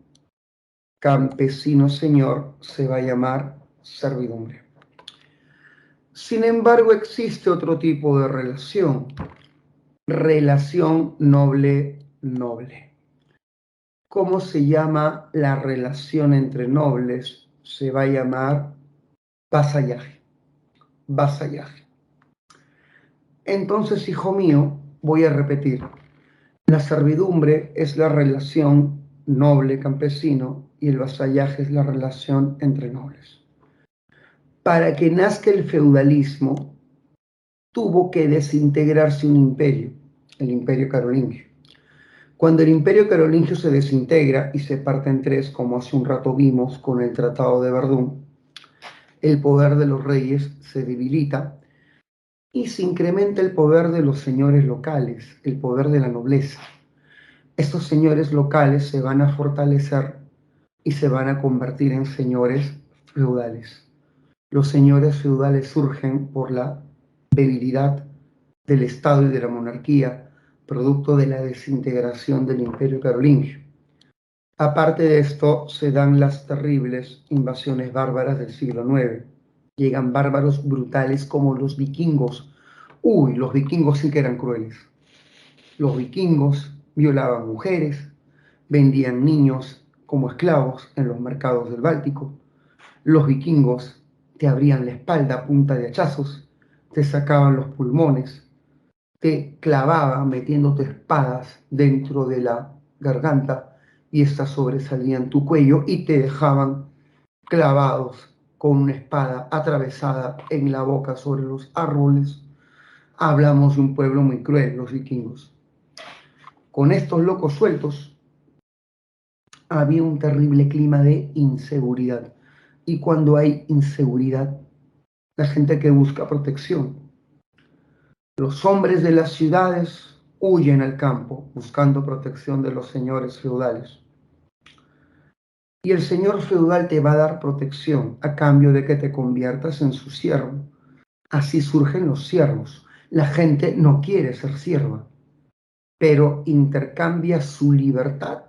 campesino-señor se va a llamar servidumbre. Sin embargo, existe otro tipo de relación. Relación noble-noble. ¿Cómo se llama la relación entre nobles? Se va a llamar vasallaje. Vasallaje. Entonces, hijo mío, voy a repetir, la servidumbre es la relación noble-campesino y el vasallaje es la relación entre nobles. Para que nazca el feudalismo, tuvo que desintegrarse un imperio, el imperio carolingio. Cuando el imperio carolingio se desintegra y se parte en tres, como hace un rato vimos con el Tratado de Verdún, el poder de los reyes se debilita y se incrementa el poder de los señores locales, el poder de la nobleza. Estos señores locales se van a fortalecer y se van a convertir en señores feudales. Los señores feudales surgen por la debilidad del Estado y de la monarquía, producto de la desintegración del imperio carolingio. Aparte de esto, se dan las terribles invasiones bárbaras del siglo IX. Llegan bárbaros brutales como los vikingos. Uy, los vikingos sí que eran crueles. Los vikingos violaban mujeres, vendían niños como esclavos en los mercados del Báltico. Los vikingos te abrían la espalda a punta de hachazos, te sacaban los pulmones, te clavaban metiéndote espadas dentro de la garganta y estas sobresalían tu cuello y te dejaban clavados con una espada atravesada en la boca sobre los árboles. Hablamos de un pueblo muy cruel, los vikingos. Con estos locos sueltos había un terrible clima de inseguridad. Y cuando hay inseguridad, la gente que busca protección. Los hombres de las ciudades huyen al campo buscando protección de los señores feudales. Y el señor feudal te va a dar protección a cambio de que te conviertas en su siervo. Así surgen los siervos. La gente no quiere ser sierva, pero intercambia su libertad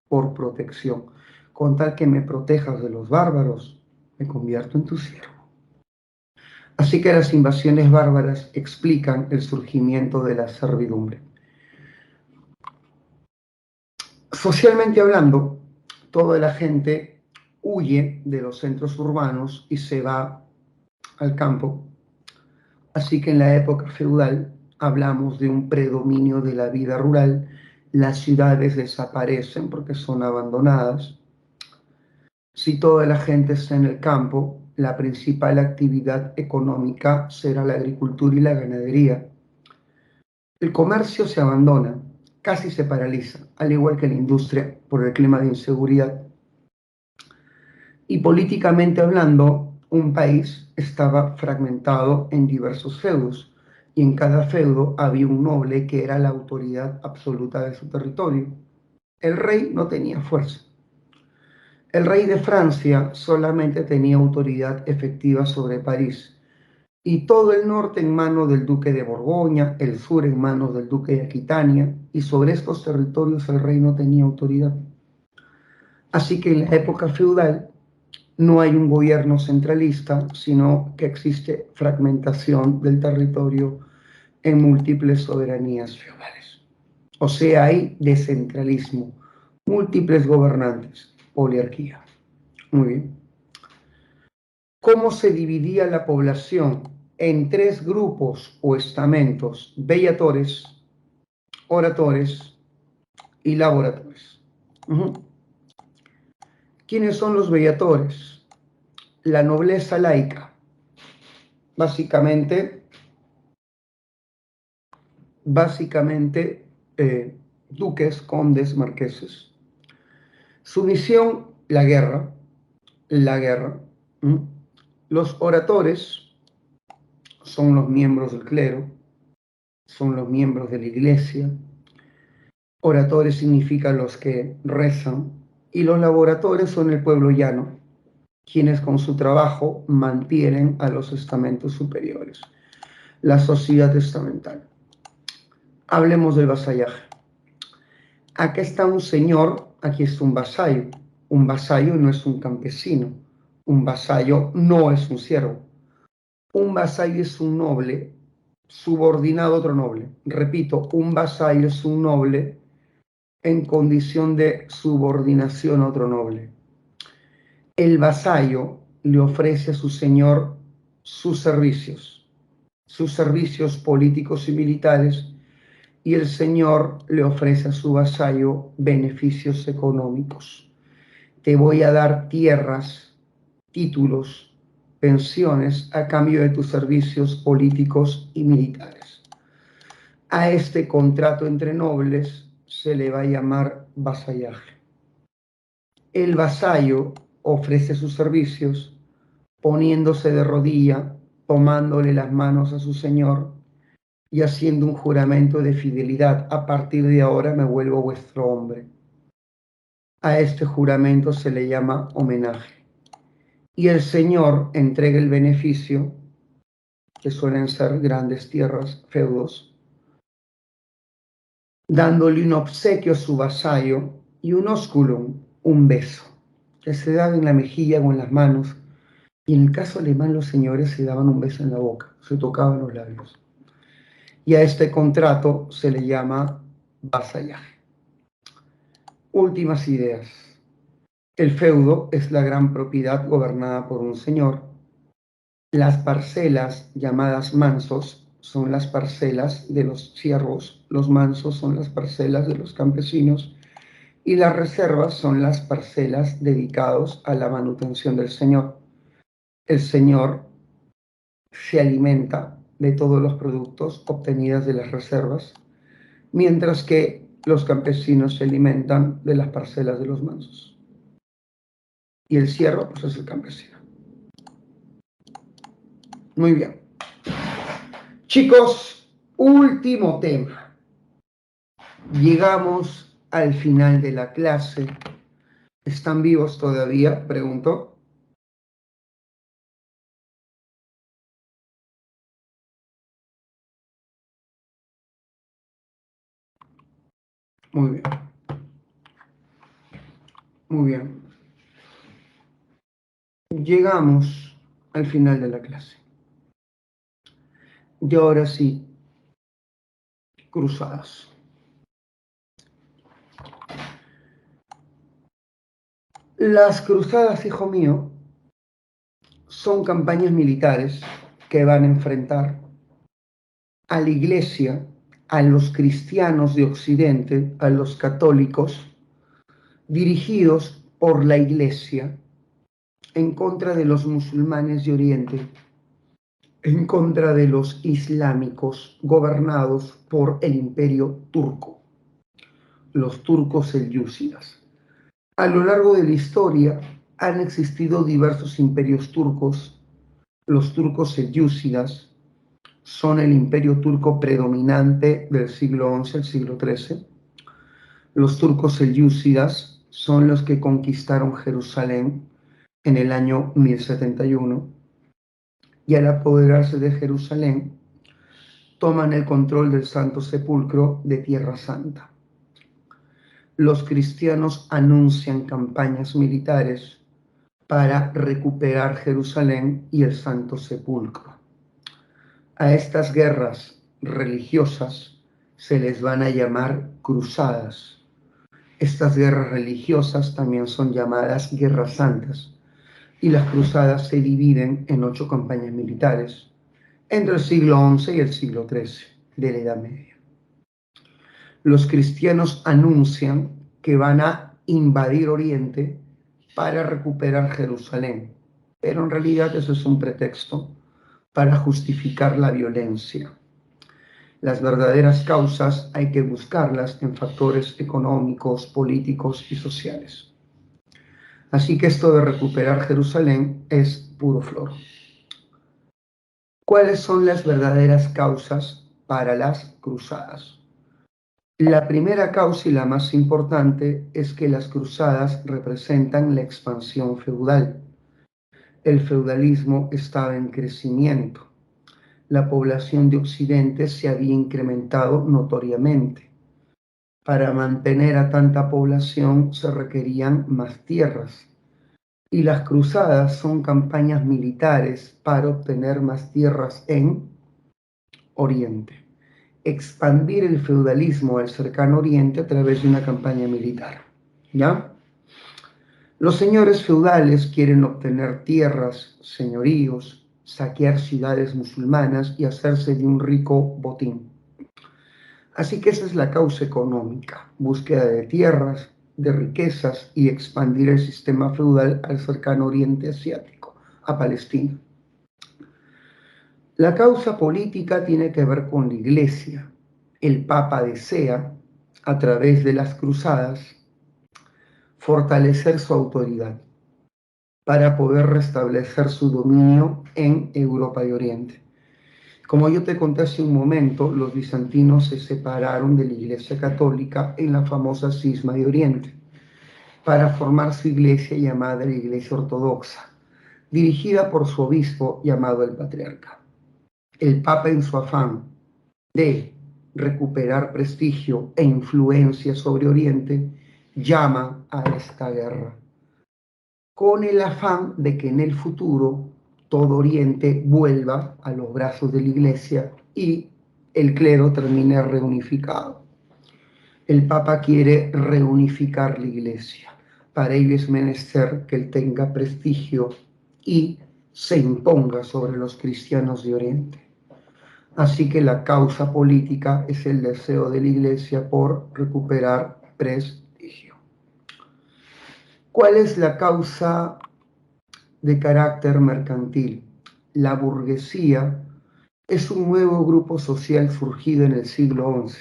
por protección. Con tal que me protejas de los bárbaros, me convierto en tu siervo. Así que las invasiones bárbaras explican el surgimiento de la servidumbre. Socialmente hablando, toda la gente huye de los centros urbanos y se va al campo. Así que en la época feudal hablamos de un predominio de la vida rural. Las ciudades desaparecen porque son abandonadas. Si toda la gente está en el campo, la principal actividad económica será la agricultura y la ganadería. El comercio se abandona, casi se paraliza, al igual que la industria por el clima de inseguridad. Y políticamente hablando, un país estaba fragmentado en diversos feudos, y en cada feudo había un noble que era la autoridad absoluta de su territorio. El rey no tenía fuerza. El rey de Francia solamente tenía autoridad efectiva sobre París, y todo el norte en manos del duque de Borgoña, el sur en manos del duque de Aquitania, y sobre estos territorios el rey no tenía autoridad. Así que en la época feudal no hay un gobierno centralista, sino que existe fragmentación del territorio en múltiples soberanías feudales. O sea, hay descentralismo, múltiples gobernantes, poliarquía. Muy bien. ¿Cómo se dividía la población? En tres grupos o estamentos: bellatores, oratores y laboratores. ¿Quiénes son los bellatores? La nobleza laica. Básicamente duques, condes, marqueses. Su misión, la guerra. Los oradores son los miembros del clero, son los miembros de la iglesia. Oradores significan los que rezan, y los laboradores son el pueblo llano, quienes con su trabajo mantienen a los estamentos superiores, la sociedad estamental. Hablemos del vasallaje. Aquí está un señor, aquí está un vasallo. Un vasallo no es un campesino, un vasallo no es un siervo. Un vasallo es un noble subordinado a otro noble. Repito, un vasallo es un noble en condición de subordinación a otro noble. El vasallo le ofrece a su señor sus servicios. sus servicios políticos y militares, y el señor le ofrece a su vasallo beneficios económicos. Te voy a dar tierras, títulos, pensiones a cambio de tus servicios políticos y militares. A este contrato entre nobles se le va a llamar vasallaje. El vasallo ofrece sus servicios poniéndose de rodilla, tomándole las manos a su señor y haciendo un juramento de fidelidad. A partir de ahora me vuelvo vuestro hombre. A este juramento se le llama homenaje. Y el señor entrega el beneficio, que suelen ser grandes tierras, feudos, dándole un obsequio a su vasallo y un ósculum, un beso, que se daba en la mejilla o en las manos. Y en el caso alemán los señores se daban un beso en la boca, se tocaban los labios. Y a este contrato se le llama vasallaje. Últimas ideas. El feudo es la gran propiedad gobernada por un señor. Las parcelas llamadas mansos son las parcelas de los siervos, los mansos son las parcelas de los campesinos y las reservas son las parcelas dedicadas a la manutención del señor. El señor se alimenta de todos los productos obtenidos de las reservas, mientras que los campesinos se alimentan de las parcelas de los mansos. Y el siervo, pues, es el campesino. Muy bien. Chicos, último tema. Llegamos al final de la clase. ¿Están vivos todavía? Pregunto. Muy bien. Muy bien. Llegamos al final de la clase. Y ahora sí, cruzadas. Las cruzadas, hijo mío, son campañas militares que van a enfrentar a la Iglesia, a los cristianos de Occidente, a los católicos, dirigidos por la Iglesia en contra de los musulmanes de Oriente, en contra de los islámicos gobernados por el imperio turco, los turcos selyúcidas. A lo largo de la historia han existido diversos imperios turcos. Los turcos selyúcidas son el imperio turco predominante del siglo XI al siglo XIII. Los turcos selyúcidas son los que conquistaron Jerusalén en el año 1071 y al apoderarse de Jerusalén toman el control del Santo Sepulcro de Tierra Santa. Los cristianos anuncian campañas militares para recuperar Jerusalén y el Santo Sepulcro. A estas guerras religiosas se les van a llamar cruzadas. Estas guerras religiosas también son llamadas guerras santas, y las cruzadas se dividen en 8 campañas militares entre el siglo XI y el siglo XIII de la Edad Media. Los cristianos anuncian que van a invadir Oriente para recuperar Jerusalén, pero en realidad eso es un pretexto para justificar la violencia. Las verdaderas causas hay que buscarlas en factores económicos, políticos y sociales. Así que esto de recuperar Jerusalén es puro floro. ¿Cuáles son las verdaderas causas para las cruzadas? La primera causa y la más importante es que las cruzadas representan la expansión feudal. El feudalismo estaba en crecimiento. La población de Occidente se había incrementado notoriamente. Para mantener a tanta población se requerían más tierras. Y las cruzadas son campañas militares para obtener más tierras en Oriente. Expandir el feudalismo al cercano Oriente a través de una campaña militar. ¿Ya? Los señores feudales quieren obtener tierras, señoríos, saquear ciudades musulmanas y hacerse de un rico botín. Así que esa es la causa económica, búsqueda de tierras, de riquezas y expandir el sistema feudal al cercano Oriente Asiático, a Palestina. La causa política tiene que ver con la Iglesia. El Papa desea, a través de las cruzadas, fortalecer su autoridad para poder restablecer su dominio en Europa y Oriente. Como yo te conté hace un momento, los bizantinos se separaron de la Iglesia Católica en la famosa Cisma de Oriente para formar su iglesia llamada la Iglesia Ortodoxa, dirigida por su obispo llamado el Patriarca. El Papa, en su afán de recuperar prestigio e influencia sobre Oriente, llama a esta guerra, con el afán de que en el futuro todo Oriente vuelva a los brazos de la Iglesia y el clero termine reunificado. El Papa quiere reunificar la Iglesia. Para ello es menester que él tenga prestigio y se imponga sobre los cristianos de Oriente. Así que la causa política es el deseo de la Iglesia por recuperar prestigio. ¿Cuál es la causa de carácter mercantil? La burguesía es un nuevo grupo social surgido en el siglo XI.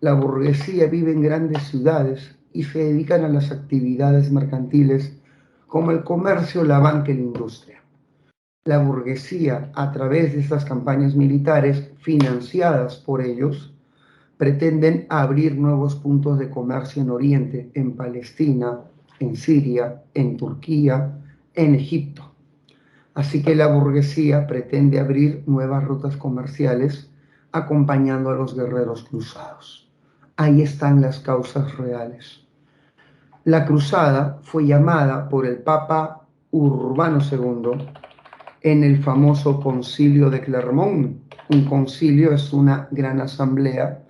La burguesía vive en grandes ciudades y se dedican a las actividades mercantiles como el comercio, la banca y la industria. La burguesía, a través de estas campañas militares financiadas por ellos, pretenden abrir nuevos puntos de comercio en Oriente, en Palestina, en Siria, en Turquía, en Egipto. Así que la burguesía pretende abrir nuevas rutas comerciales acompañando a los guerreros cruzados. Ahí están las causas reales. La cruzada fue llamada por el Papa Urbano II en el famoso Concilio de Clermont. Un concilio es una gran asamblea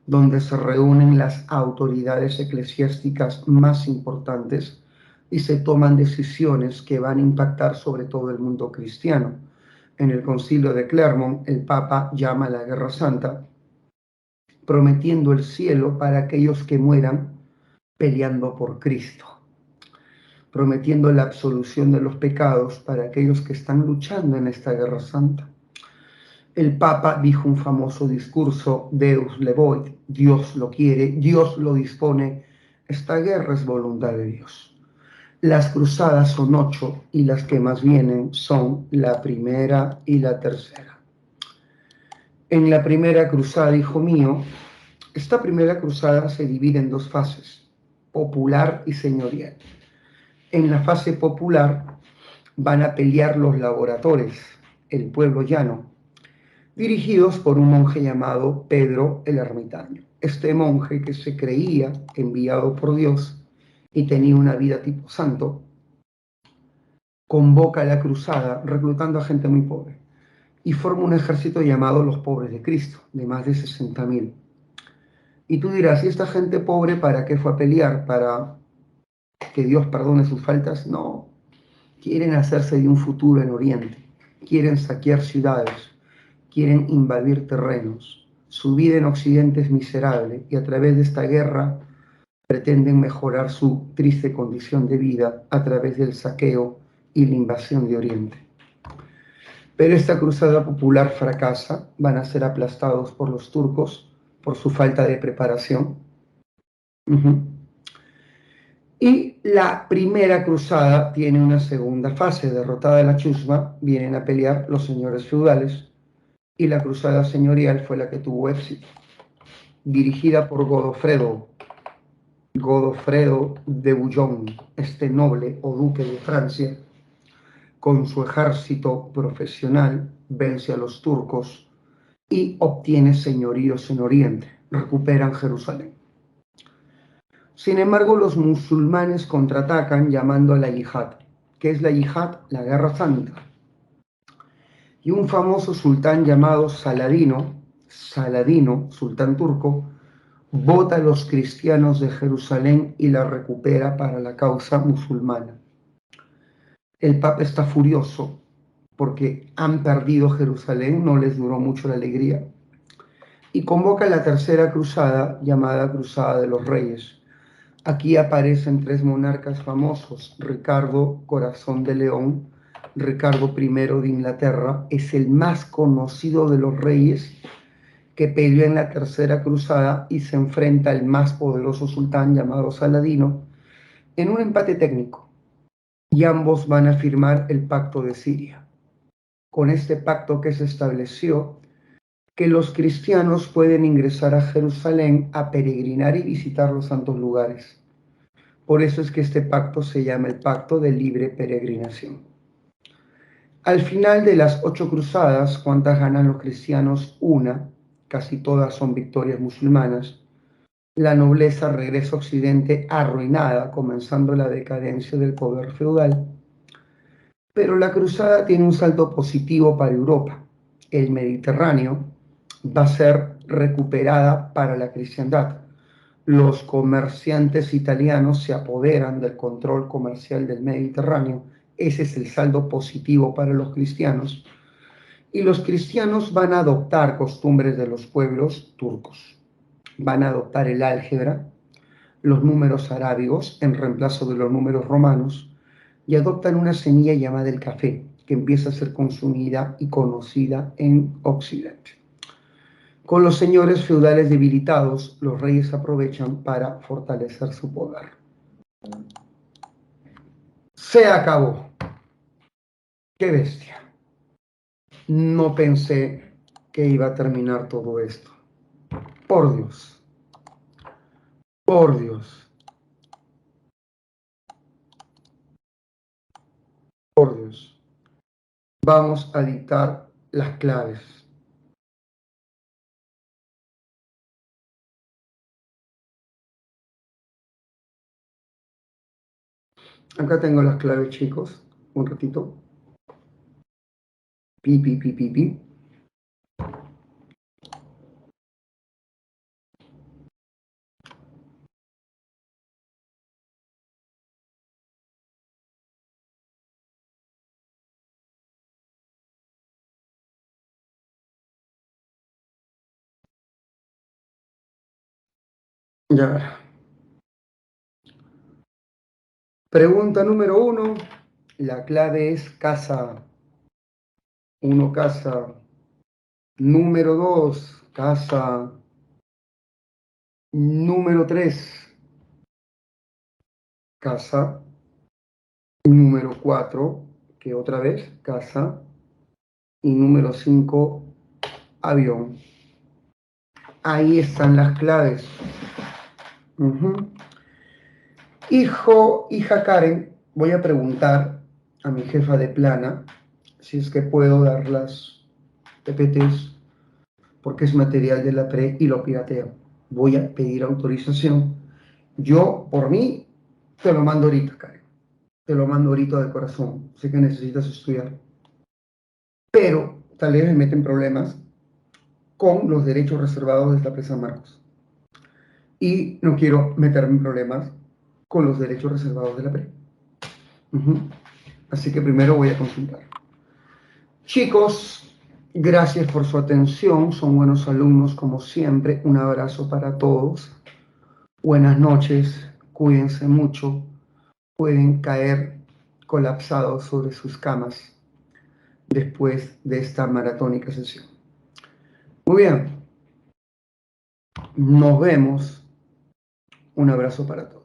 donde se reúnen las autoridades eclesiásticas más importantes y se toman decisiones que van a impactar sobre todo el mundo cristiano. En el Concilio de Clermont, el Papa llama a la Guerra Santa, prometiendo el cielo para aquellos que mueran peleando por Cristo, prometiendo la absolución de los pecados para aquellos que están luchando en esta Guerra Santa. El Papa dijo un famoso discurso, Deus levoit, Dios lo quiere, Dios lo dispone, esta guerra es voluntad de Dios. Las cruzadas son 8 y las que más vienen son la primera y la tercera. En la primera cruzada, hijo mío, esta primera cruzada se divide en 2 fases, popular y señorial. En la fase popular van a pelear los laboradores, el pueblo llano, dirigidos por un monje llamado Pedro el Ermitaño. Este monje, que se creía enviado por Dios y tenía una vida tipo santo, convoca la cruzada reclutando a gente muy pobre y forma un ejército llamado los pobres de Cristo, de más de 60.000. Y tú dirás, ¿y esta gente pobre para qué fue a pelear? ¿Para que Dios perdone sus faltas? No, quieren hacerse de un futuro en Oriente, quieren saquear ciudades, quieren invadir terrenos. Su vida en Occidente es miserable y a través de esta guerra pretenden mejorar su triste condición de vida a través del saqueo y la invasión de Oriente. Pero esta cruzada popular fracasa, van a ser aplastados por los turcos por su falta de preparación. Y la primera cruzada tiene una segunda fase. Derrotada la chusma, vienen a pelear los señores feudales y la cruzada señorial fue la que tuvo éxito, dirigida por Godofredo de Bouillon, este noble o duque de Francia. Con su ejército profesional vence a los turcos y obtiene señoríos en Oriente, recuperan Jerusalén. Sin embargo, los musulmanes contraatacan llamando a la yihad. ¿Qué es la yihad? La Guerra Santa. Y un famoso sultán llamado Saladino, sultán turco, bota a los cristianos de Jerusalén y la recupera para la causa musulmana. El Papa está furioso porque han perdido Jerusalén, no les duró mucho la alegría, y convoca la tercera cruzada, llamada Cruzada de los Reyes. Aquí aparecen tres monarcas famosos: Ricardo, Corazón de León. Ricardo I de Inglaterra es el más conocido de los reyes que peleó en la tercera cruzada y se enfrenta al más poderoso sultán llamado Saladino en un empate técnico, y ambos van a firmar el Pacto de Siria. Con este pacto que se estableció, que los cristianos pueden ingresar a Jerusalén a peregrinar y visitar los santos lugares. Por eso es que este pacto se llama el Pacto de Libre Peregrinación. Al final de las 8 cruzadas, ¿cuántas ganan los cristianos? Una, casi todas son victorias musulmanas. La nobleza regresa a Occidente arruinada, comenzando la decadencia del poder feudal. Pero la cruzada tiene un salto positivo para Europa. El Mediterráneo va a ser recuperada para la cristiandad. Los comerciantes italianos se apoderan del control comercial del Mediterráneo. Ese es el saldo positivo para los cristianos. Y los cristianos van a adoptar costumbres de los pueblos turcos. Van a adoptar el álgebra, los números arábigos en reemplazo de los números romanos, y adoptan una semilla llamada el café, que empieza a ser consumida y conocida en Occidente. Con los señores feudales debilitados, los reyes aprovechan para fortalecer su poder. Se acabó. ¡Qué bestia! No pensé que iba a terminar todo esto. Por Dios. Por Dios. Por Dios. Vamos a dictar las claves. Acá tengo las claves, chicos. Un ratito. Pi, pi, pi, pi, pi. Ya. Pregunta número 1. La clave es casa. 1, casa. Número 2, casa. Número 3, casa. Número 4, que otra vez, casa. Y número 5, avión. Ahí están las claves. Hija Karen, voy a preguntar a mi jefa de plana si es que puedo dar las PPTs, porque es material de la pre y lo pirateo. Voy a pedir autorización. Yo, por mí, te lo mando ahorita, Karen. Te lo mando ahorita de corazón. Sé que necesitas estudiar. Pero tal vez me meten problemas con los derechos reservados de esta presa Marcos. Y no quiero meterme en problemas con los derechos reservados de la pre. Así que primero voy a consultar. Chicos, gracias por su atención. Son buenos alumnos como siempre. Un abrazo para todos. Buenas noches. Cuídense mucho. Pueden caer colapsados sobre sus camas después de esta maratónica sesión. Muy bien. Nos vemos. Un abrazo para todos.